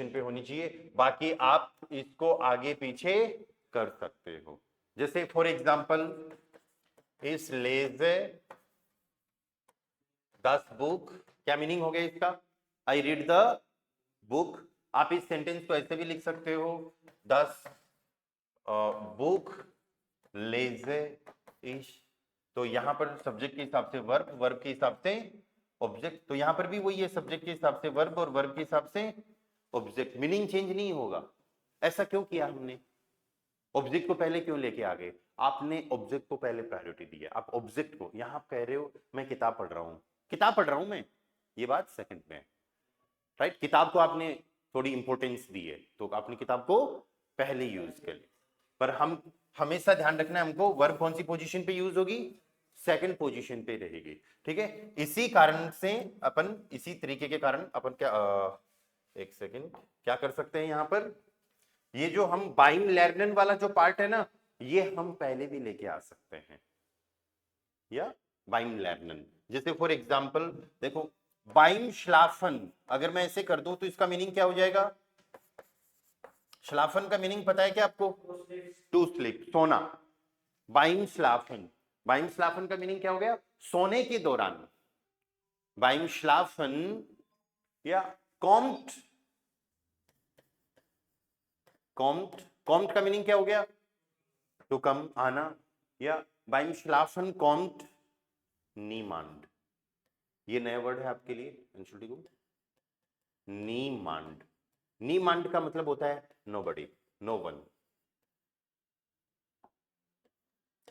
पे होनी चाहिए। बाकी आप इसको आगे पीछे कर सकते हो। जैसे फॉर एग्जांपल, इस लेजे दस बुक, क्या मीनिंग हो गया इसका, आई रीड द बुक। आप इस सेंटेंस को ऐसे भी लिख सकते हो, दस बुक लेजे इश। तो यहां पर सब्जेक्ट के हिसाब से वर्ब, वर्ब के हिसाब से ऑब्जेक्ट। तो यहां पर भी वही है, सब्जेक्ट के हिसाब से वर्ब और वर्ब के हिसाब से ऑब्जेक्ट। मीनिंग चेंज नहीं होगा। ऐसा क्यों किया हमने, ऑब्जेक्ट को पहले क्यों लेके आ गए, आपने ऑब्जेक्ट को पहले प्रायोरिटी दी है। आप ऑब्जेक्ट को, यहां आप कह रहे हो मैं किताब पढ़ रहा हूं, किताब पढ़ रहा हूं मैं, ये बात सेकंड में है, राइट। किताब को आपने थोड़ी इंपॉर्टेंस दी है, तो आपने किताब को पहले यूज कर लिया। पर हम हमेशा ध्यान रखना है हमको, वर्ब कौन सी पोजीशन पे यूज होगी, सेकंड पोजीशन पे रहेगी। ठीक है, इसी कारण से अपन, इसी तरीके के कारण अपन क्या एक सेकंड क्या कर सकते हैं यहां पर, ये जो हम बाइम लर्नन वाला जो पार्ट है ना, ये हम पहले भी लेके आ सकते हैं, या बाइम लर्नन। जैसे फॉर एग्जांपल देखो, बाइम श्लाफन, अगर मैं ऐसे कर दूं तो इसका मीनिंग क्या हो जाएगा, श्लाफन का मीनिंग पता है क्या आपको, टू स्लीप, सोना। बाइम श्लाफन, बाइम श्लाफन का मीनिंग क्या हो गया, सोने के दौरान। बाइम श्लाफन या कॉम्ट, कॉम्ट, कॉम्ट का मीनिंग क्या हो गया, टू कम, आना। या बाइम श्लाफन कॉम्ट नीमांड, ये नया वर्ड है आपके लिए, को नीमांड। नीमांड का मतलब होता है नोबडी, नो वन,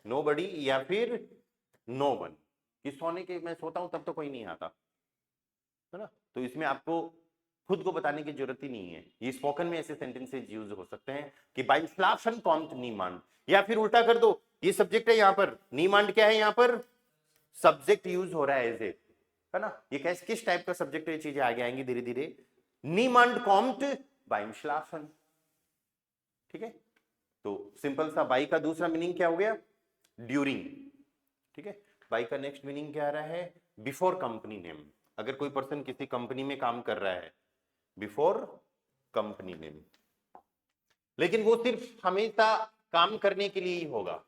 नोबडी या फिर नो वन। कि सोने के, मैं सोता हूं तब तो कोई नहीं आता, है ना। तो इसमें आपको खुद को बताने की जरूरत ही नहीं है, ये स्पोकन में ऐसे सेंटेंसेस यूज हो सकते हैं कि बाय स्लाफन कॉम्ट नीमांड। या फिर उल्टा कर दो, ये सब्जेक्ट है, यहां पर नीमांड क्या है, यहां पर सब्जेक्ट यूज हो रहा है एज ए, है ना। ये कैसे, किस टाइप का सब्जेक्ट है, ये चीजें आगे आएंगी धीरे धीरे। नीमांड कॉम्ट बाइम श्लाफन, ठीक है। तो सिंपल सा, बाई का दूसरा मीनिंग क्या हो गया, ड्यूरिंग। ठीक है, बाई का नेक्स्ट मीनिंग क्या आ रहा है, बिफोर कंपनी नेम। अगर कोई पर्सन किसी कंपनी में काम कर रहा है, बिफोर कंपनी नेम, लेकिन वो सिर्फ हमेशा काम करने के लिए ही होगा।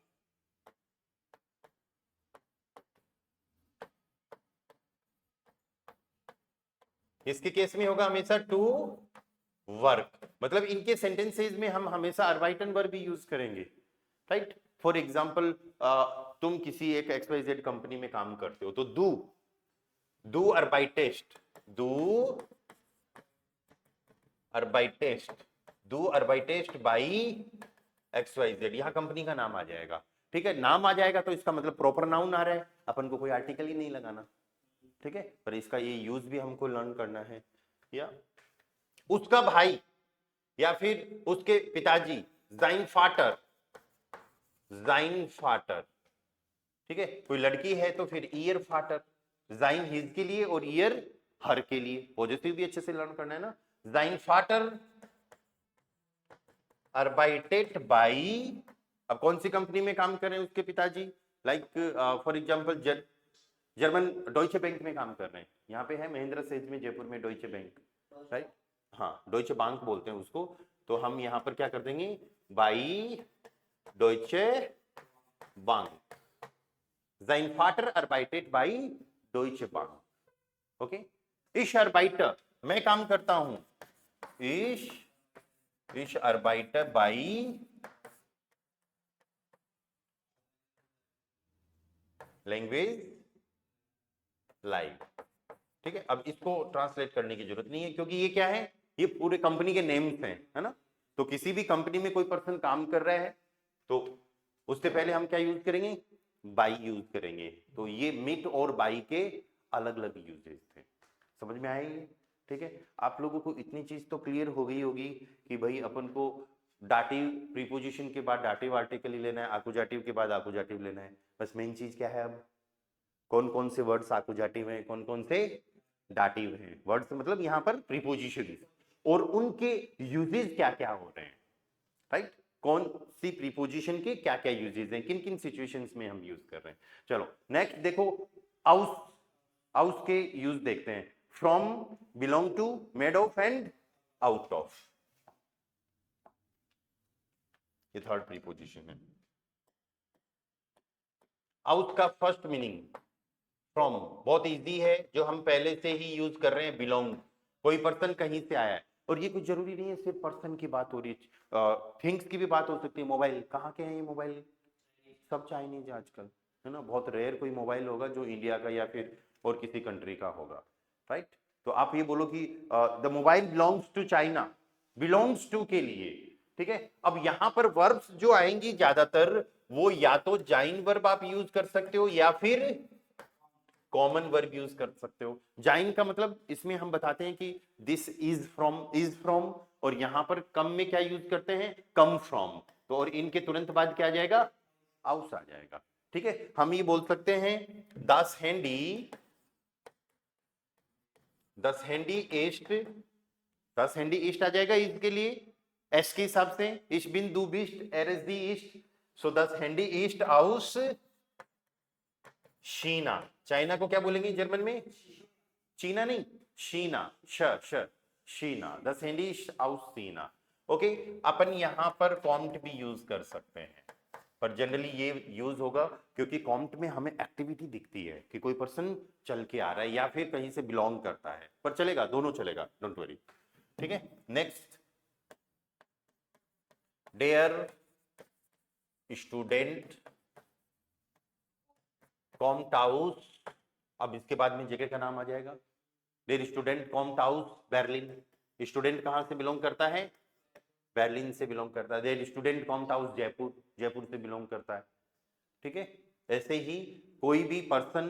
इसके केस में होगा हमेशा टू वर्क, मतलब इनके सेंटेंसेस में हम हमेशा अर्बाइटन वर्ब भी यूज करेंगे, राइट। फॉर एग्जांपल, तुम किसी एक XYZ कंपनी में काम करते हो, तो डू अर्बाइटेस्ट, डू अर्बाइटेस्ट, डू अर्बाइटेस्ट बाई XYZ, यहां कंपनी का नाम आ जाएगा। ठीक है, नाम आ जाएगा तो इसका मतलब प्रॉपर नाउन आ रहा है, अपन को कोई आर्टिकल ही नहीं लगाना। ठीक है, पर इसका ये यूज भी हमको लर्न करना है। या उसका भाई या फिर उसके पिताजी, जाइन फाटर, जाइन फाटर। ठीक है, कोई लड़की है तो फिर ईयर फाटर, जाइन हिज के लिए और ईयर हर के लिए। पॉजिटिव भी अच्छे से लर्न करना है ना। जाइन फाटर अर्बाइटेट बाई, अब कौन सी कंपनी में काम कर रहे हैं उसके पिताजी, like for example German डॉइचे bank में काम कर रहे हैं। यहाँ पे है महिंद्रा सेज में, जयपुर में डॉइचे बैंक, राइट। हाँ, डॉइचे बैंक बोलते हैं उसको। तो हम यहाँ पर क्या कर देंगे, by डॉइचे bank, sein Vater arbeitet bei Deutsche Bank, okay. ich arbeite, मैं काम करता हूं, ich arbeite bei language live. ठीक है, अब इसको ट्रांसलेट करने की जरूरत नहीं है, क्योंकि ये क्या है, ये पूरे कंपनी के नेम्स हैं, है ना। तो किसी भी कंपनी में कोई पर्सन काम कर रहा है तो उससे पहले हम क्या यूज करेंगे, बाई यूज करेंगे। तो ये मिट और बाई के अलग अलग यूजेस थे, समझ में आएंगे। ठीक है, आप लोगों को इतनी चीज तो क्लियर हो गई होगी कि भाई अपन को दाटिव प्रीपोजिशन के बाद दाटिव आर्टिकल ही लेना है, आकुजाटिव के बाद आकुजाटिव लेना है। बस मेन चीज क्या है, अब कौन कौन से वर्ड्स आकुजाटिव हैं, कौन कौन से दाटिव हैं। वर्ड्स मतलब यहाँ पर प्रीपोजिशन और उनके यूजेज क्या क्या हो रहे हैं, राइट। कौन सी प्रीपोजिशन के क्या क्या यूजेज हैं, किन किन सिचुएशंस में हम यूज कर रहे हैं। चलो नेक्स्ट देखो, आउस, आउस के यूज देखते हैं। From, belong to, made of and out of, ये थर्ड प्रीपोजिशन है। आउट का फर्स्ट मीनिंग फ्रॉम, बहुत इजी है, जो हम पहले से ही यूज कर रहे हैं, बिलोंग, कोई पर्सन कहीं से आया है। और ये कुछ जरूरी नहीं है सिर्फ पर्सन की बात हो रही है, थिंग्स की भी बात हो सकती है। मोबाइल कहाँ के हैं, ये मोबाइल सब चाइनीज आजकल, है ना। बहुत रेयर कोई मोबाइल होगा जो इंडिया का या फिर और किसी कंट्री का होगा, राइट। तो आप ये बोलो कि the mobile belongs to China, belongs to के लिए, ठीक है। अब यहां पर वर्ब्स जो आएंगी ज्यादातर वो या तो जाइन वर्ब आप यूज कर सकते हो या फिर कॉमन वर्ब यूज कर सकते हो। जाइन का मतलब इसमें हम बताते हैं कि दिस इज फ्रॉम, और यहां पर कम में क्या यूज करते हैं, कम फ्रॉम। तो और इनके तुरंत बाद क्या आ जाएगा, आउस आ जाएगा, ठीक है। हम ये बोल सकते हैं दस हैंडी, दस हैंडी ईस्ट, दस हैंडी ईस्ट आ जाएगा इसके लिए एस के हिसाब से, इश बिन दू बिस्ट एरस दी ईस्ट, सो दस हैंडी ईस्ट आउस शीना। चाइना को क्या बोलेंगे जर्मन में, चीना नहीं, शीना, श शीना, दस हैंडी ईस्ट आउस शीना। ओके, अपन यहां पर कॉम्ट भी यूज कर सकते हैं, पर जनरली ये यूज होगा क्योंकि कॉम्ट में हमें एक्टिविटी दिखती है कि कोई पर्सन चल के आ रहा है या फिर कहीं से बिलोंग करता है, पर चलेगा, दोनों चलेगा, डोंट वरी, ठीक है। Next, dear student Comte house, अब इसके बाद में जगह का नाम आ जाएगा। Dear student Comte house Berlin, student कहां से बिलोंग करता है, बर्लिन से बिलोंग करता है। Dear student Comte house Jaipur, Jaipur से बिलोंग करता है, ठीक है। ऐसे ही कोई भी पर्सन,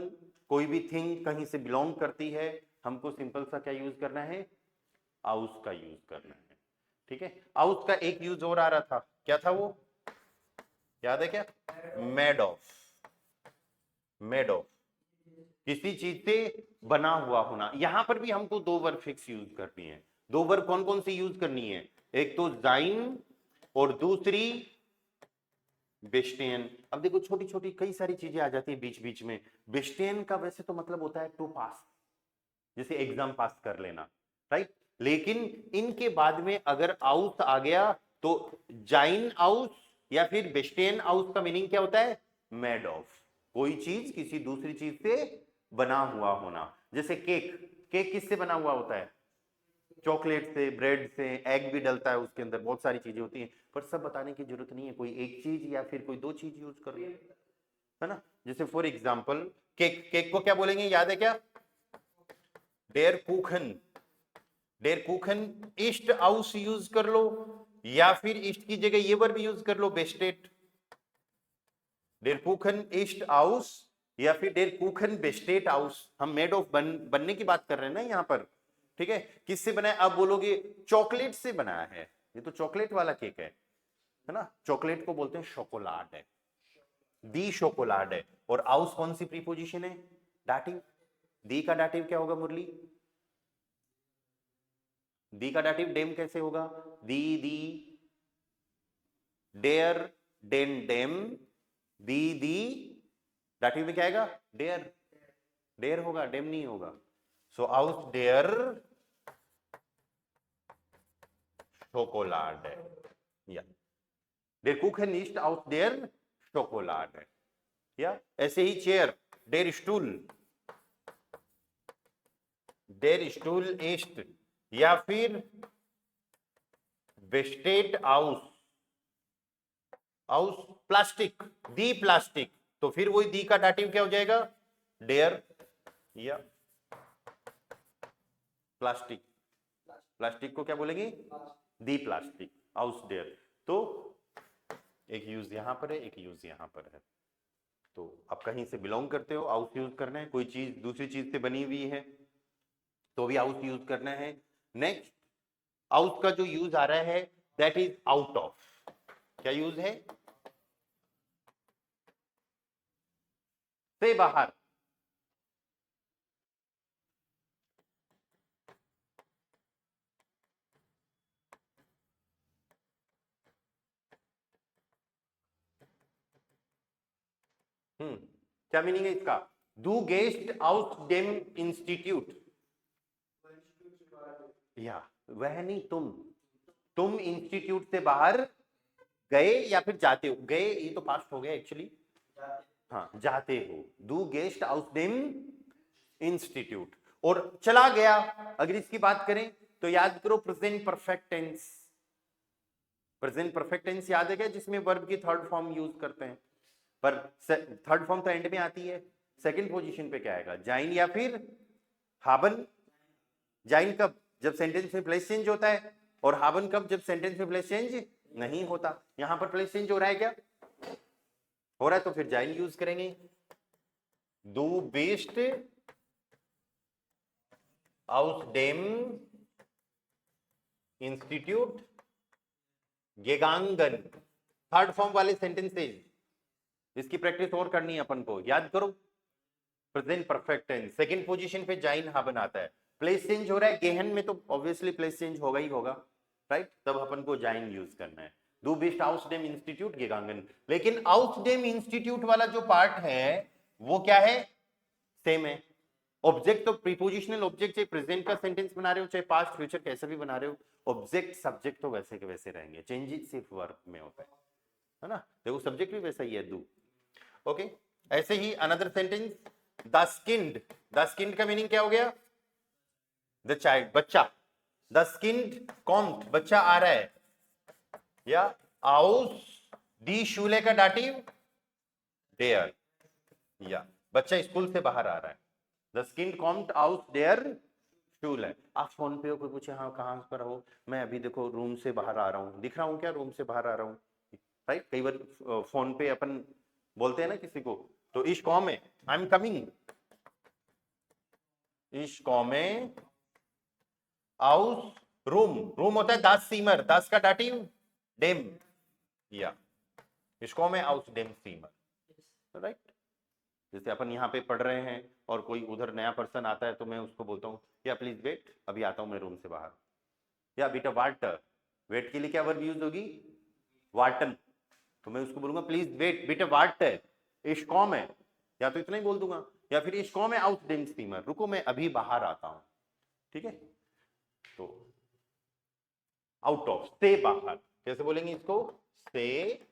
कोई भी थिंग कहीं से बिलोंग करती है, हमको सिंपल सा क्या यूज करना है, आउस का यूज करना है, ठीक है। आउस का एक यूज और आ रहा था, क्या था वो, याद है क्या, मेड ऑफ, मेड ऑफ, किसी चीज से बना हुआ होना। यहां पर भी हमको दो वर्ब फिक्स यूज करनी है। दो वर्ब कौन कौन सी यूज करनी है, एक तो जाइन और दूसरी बेस्टियन। अब देखो छोटी छोटी कई सारी चीजें आ जाती है बीच बीच में। बेस्टियन का वैसे तो मतलब होता है टू पास, जैसे एग्जाम पास कर लेना, राइट। लेकिन इनके बाद में अगर आउस आ गया तो जाइन आउस या फिर बेस्टियन आउस का मीनिंग क्या होता है, मेड ऑफ, कोई चीज किसी दूसरी चीज से बना हुआ होना। जैसे केक, केक किससे बना हुआ होता है, चॉकलेट से, ब्रेड से, एग भी डलता है उसके अंदर, बहुत सारी चीजें होती हैं, पर सब बताने की जरूरत नहीं है, कोई एक चीज या फिर कोई दो चीज यूज कर है ना। जैसे फॉर एग्जाम्पल केक, केक को क्या बोलेंगे, याद है क्या, डेर कुखन, डेर कुखन, ईस्ट आउस यूज कर लो या फिर ईस्ट की जगह ये वर्ब यूज कर लो, बेस्टेट। डेर कुखन ईस्ट आउस या फिर डेर कुखन बेस्टेट आउस, हम मेड ऑफ बनने की बात कर रहे हैं ना यहाँ पर, ठीक है। किससे बनाया, आप बोलोगे चॉकलेट से बनाया है, ये तो चॉकलेट वाला केक है ना। चॉकलेट को बोलते हैं शोकोलाड है, दी शोकोलाड है। और आउस कौन सी प्रीपोजिशन है, डाटिव। दी का डाटिव क्या होगा मुरली, दी का डाटिव डेम कैसे होगा, दी, डेयर, डेन, डेम, दी, डाटिव में क्या आएगा, डेयर, डेयर होगा, डेम नहीं होगा। सो आउस डेयर शोकोलाड है, या डेर कुखन इस्ट आउस डेयर शोकोलाड है, या ऐसे ही चेयर, डेर स्टूल, डेर स्टूल ईस्ट, या फिर वेस्टेड आउस, आउस प्लास्टिक, दी प्लास्टिक, तो फिर वही दी का डाटिव क्या हो जाएगा, डेयर या प्लास्टिक। प्लास्टिक को क्या बोलेंगे, दी प्लास्टिक, आउस डेयर। तो एक यूज यहां पर है, एक यूज यहां पर है। तो आप कहीं से बिलोंग करते हो, आउस यूज करना है, कोई चीज दूसरी चीज से बनी हुई है तो भी आउस यूज करना है। नेक्स्ट, आउस का जो यूज आ रहा है दैट इज आउट ऑफ। क्या यूज है? से बाहर। क्या मीनिंग है इसका? डू गेस्ट आउट डेम इंस्टीट्यूट। या वह नहीं, तुम इंस्टीट्यूट से बाहर गए या फिर जाते हो। गए ये तो पास्ट हो गया एक्चुअली। हाँ, जाते हो। डू गेस्ट आउट डेम इंस्टीट्यूट। और चला गया, अगर इसकी बात करें तो याद करो present perfect tense. Present perfect tense याद है क्या, जिसमें वर्ब की थर्ड फॉर्म यूज करते हैं, पर थर्ड फॉर्म तो एंड में आती है। सेकंड पोजीशन पे क्या आएगा? जाइन या फिर हाबन। जाइन कब? जब सेंटेंस में प्लेस चेंज होता है। और हाबन कब? जब सेंटेंस में प्लेस चेंज नहीं होता। यहां पर प्लेस चेंज हो रहा है क्या? हो रहा है, तो फिर जाइन यूज करेंगे। डू बेस्ट आउट डेम इंस्टीट्यूट गेगांगन। थर्ड फॉर्म वाले सेंटेंसेज, इसकी प्रैक्टिस और करनी है अपन को। याद करो, present perfect tense, second position पे जाइन हाबन आता है। प्लेस चेंज हो रहा है गेहन में, तो ऑब्वियसली प्लेस चेंज होगा ही होगा, राइट? तब अपन को जाइन यूज करना है। डू बेस्ट आउसडेम इंस्टीट्यूट गेगांगन। लेकिन आउसडेम इंस्टीट्यूट वाला जो पार्ट है वो क्या है? सेम है। ऑब्जेक्ट तो प्रीपोजिशनल ऑब्जेक्ट, चाहे प्रेजेंट का सेंटेंस बना रहे हो चाहे पास्ट फ्यूचर कैसे भी बना रहे हो, ऑब्जेक्ट सब्जेक्ट तो वैसे के वैसे रहेंगे। चेंजेस सिर्फ वर्ब में होता है ना? देखो सब्जेक्ट भी वैसा ही है, डू। ओके, ऐसे ही अनदर सेंटेंस, द स्किन्ड। द स्किन्ड का मीनिंग क्या हो गया? द चाइल्ड, बच्चा। द स्किन्ड कॉम्ट, बच्चा आ रहा है। या आउस दी शूले का डाटिव देयर। या बच्चा स्कूल से बाहर आ रहा है। द स्किन्ड कॉम्ट आउस देयर शूल है। आप फोन पे हो, कोई पूछे हाँ कहां पर हो, मैं अभी देखो रूम से बाहर आ रहा हूँ, दिख रहा हूँ क्या रूम से बाहर आ रहा हूँ, राइट? कई बार फोन पे अपन बोलते हैं ना किसी को, तो इश कॉम है आई एम कमिंग, इश कॉम है आउस रूम। रूम होता है दास सीमर, दास का डाटिव डेम। या इसको में आउस डेम सीमर, राइट? जैसे अपन यहाँ पे पढ़ रहे हैं और कोई उधर नया पर्सन आता है तो मैं उसको बोलता हूँ या प्लीज वेट, अभी आता हूँ मैं रूम से बाहर। या बीटा वाटर, वेट के लिए क्या वर्ब यूज होगी? वाटन। तो मैं उसको बोलूंगा प्लीज वेट बीटा वाटर, इश कॉम है, या तो इतना ही बोल दूंगा, या फिर इश कॉम है आउस डेम सीमर, रुको मैं अभी बाहर आता हूँ। ठीक है, तो आउट ऑफ, से बाहर। कैसे बोलेंगे इसको? से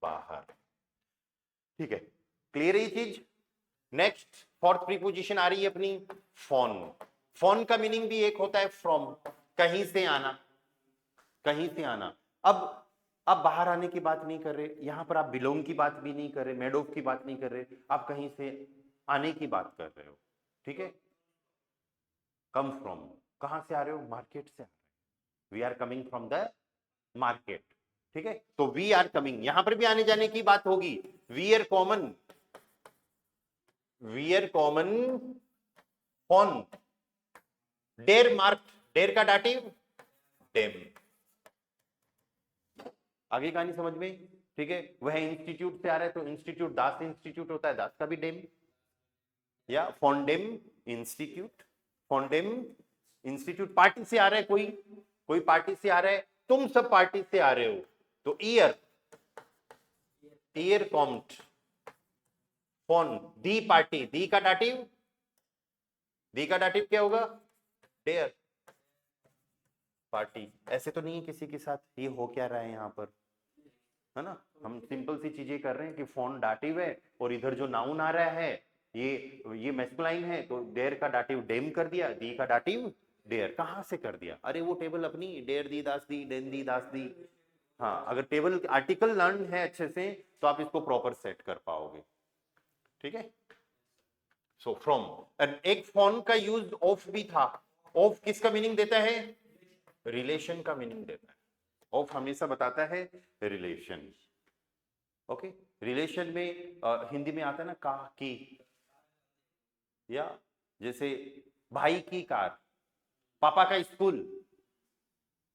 बाहर। ठीक है, क्लियर है ये चीज? नेक्स्ट फोर्थ प्रीपोजिशन आ रही है अपनी फोन। फोन का मीनिंग भी एक होता है फ्रॉम, कहीं से आना, कहीं से आना। अब बाहर आने की बात नहीं कर रहे यहां पर, आप बिलोंग की बात भी नहीं कर रहे, मेड ऑफ की बात नहीं कर रहे, आप कहीं से आने की बात कर रहे हो। ठीक है, कम फ्रॉम, कहां से आ रहे हो? मार्केट से। We are coming from the market. ठीक है, तो वी आर कमिंग, यहां पर भी आने जाने की बात होगी। वी आर कॉमन, वी आर कॉमन फॉन, डेर मार्क, डेर का डाटिव डेम। आगे कहानी समझ में? ठीक है, वह इंस्टीट्यूट से आ रहा है तो इंस्टीट्यूट दास इंस्टीट्यूट होता है, दास का भी डेम। या फॉन्डेम इंस्टीट्यूट, फॉन्डेम इंस्टीट्यूट। पार्टी से आ रहा है कोई, कोई पार्टी से आ रहा है, तुम सब पार्टी से आ रहे हो, तो ईयर, ईयर कॉम्ट फॉन दी पार्टी, दी का डाटिव, दी का डाटिव क्या होगा? डेयर पार्टी। ऐसे तो नहीं है किसी के साथ, ये हो क्या रहा है यहाँ पर, है ना? हम सिंपल सी चीजें कर रहे हैं कि फोन डाटिव है और इधर जो नाउन आ रहा है ये मैस्कुलाइन है, तो डेयर का डाटिव डेम कर दिया, दी का डाटिव डेयर। कहां से कर दिया? अरे वो टेबल अपनी, डेयर दी दास दी, डेन दी दास दी। हाँ, अगर टेबल आर्टिकल लर्न है अच्छे से तो आप इसको प्रॉपर सेट कर पाओगे। ठीक है, सो फ्रॉम। एक फोन का यूज ऑफ भी था। ऑफ किसका मीनिंग देता है? रिलेशन का मीनिंग देता है। ऑफ हमेशा बताता है रिलेशन। ओके, रिलेशन में हिंदी में आता है ना का की, या जैसे भाई की कार, पापा का स्कूल,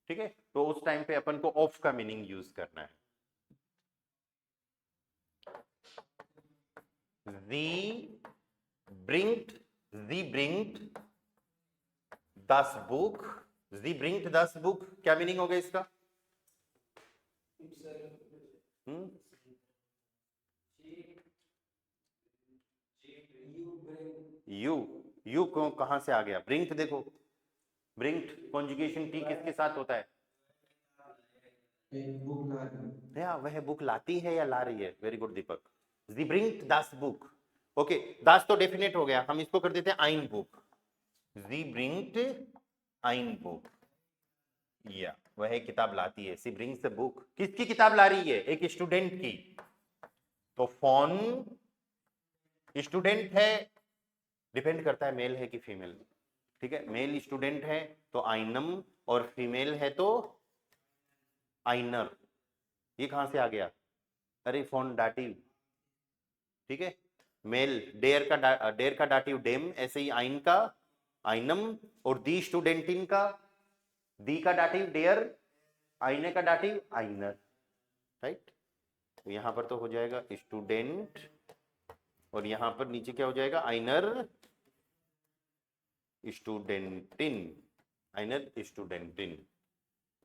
ठीक है, तो उस टाइम पे अपन को ऑफ का मीनिंग यूज करना है। Sie bringt das Buch, sie bringt das Buch, क्या मीनिंग होगा इसका? यू को कहां से आ गया? ब्रिंट, देखो ब्रिंट कॉन्जुगेशन टी किसके साथ होता है? या वह बुक लाती है या ला रही है? वेरी गुड दीपक। जी ब्रिंट दास बुक। ओके, दास तो डेफिनेट हो गया, हम इसको कर देते हैं आइन बुक। जी ब्रिंट आइन बुक, या वह किताब लाती है। सी ब्रिंग्स द बुक, किसकी किताब ला रही है? एक स्टूडेंट की। तो फोन स्टूडेंट है, डिपेंड करता है मेल है कि फीमेल। ठीक है, मेल स्टूडेंट है तो आइनम, और फीमेल है तो आइनर। ये कहां से आ गया? अरे फोन डाटिव। ठीक है, मेल डेयर का डाटिव डेम, ऐसे ही आइन का आइनम, और दी स्टूडेंटिन का दी का डाटिव डेयर, आइने का डाटिव आइनर। राइट, तो यहां पर तो हो जाएगा स्टूडेंट, और यहां पर नीचे क्या हो जाएगा? आइनर स्टूडेंटिन, आइनर स्टूडेंटिन।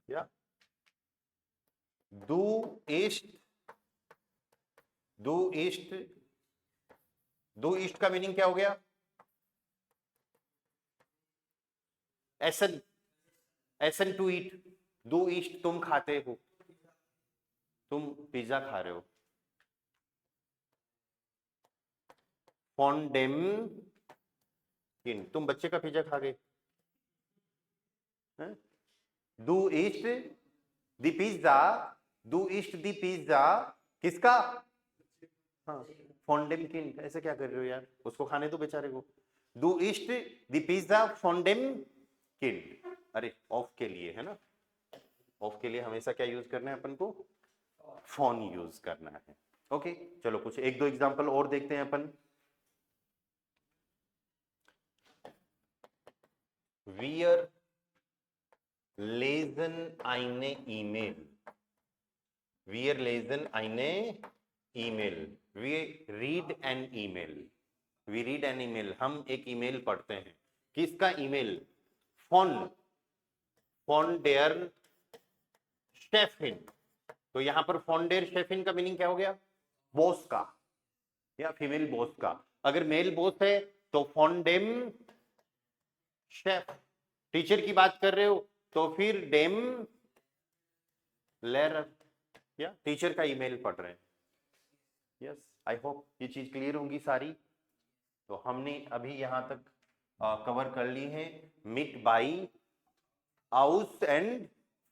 या दू ईस्ट, दू ईस्ट, दू ईस्ट का मीनिंग क्या हो गया? एसन, एसन टू ईट। दू ईस्ट तुम खाते हो, तुम पिज्जा खा रहे हो। फॉन्डेम किन, तुम बच्चे का पिज्जा खा गए। दू ईस्ट दी पिज्जा, दू ईस्ट दी पिज्जा किसका? हाँ, फॉन्डेम किन, ऐसे क्या कर रहे हो यार? उसको खाने तो बेचारे को। डू ईस्ट द पिज्जा फॉन्डेम किन, अरे ऑफ के लिए है ना, ऑफ के लिए हमेशा क्या यूज करना है अपन को? फॉन यूज करना है। ओके, चलो कुछ एक दो एग्जांपल और देखते हैं अपन। Wir lesen eine E-Mail. Wir lesen eine E-Mail. We read an email. We read an email. हम एक ईमेल पढ़ते हैं। किसका ईमेल? Fawn dare शेफिन। तो यहां पर फॉन डेयर शेफिन का मीनिंग क्या हो गया? बॉस का या फीमेल बॉस का। अगर मेल बॉस है तो फॉन डेम शेफ। टीचर की बात कर रहे हो तो फिर डेम लेरर, या टीचर का ईमेल पढ़ रहे हैं। यस, आई होप ये चीज क्लियर होंगी सारी। तो हमने अभी यहां तक कवर कर ली है मिट, बाई, आउस एंड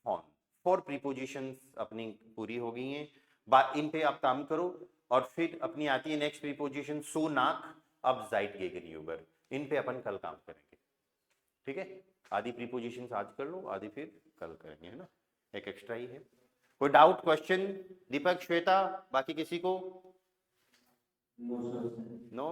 फॉन। 4 प्रीपोजिशंस अपनी पूरी हो गई हैं। इन पे आप काम करो, और फिर अपनी आती है नेक्स्ट प्रीपोजिशन सू, नाक, अब, जाइट, गेगनयूबर। इन पे अपन कल काम करेंगे। ठीक है, आधी प्रीपोजिशंस आज कर लो, आधी फिर कल करेंगे, है ना, एक एक्स्ट्रा ही है। कोई डाउट, क्वेश्चन? दीपक, श्वेता, बाकी किसी को? नो?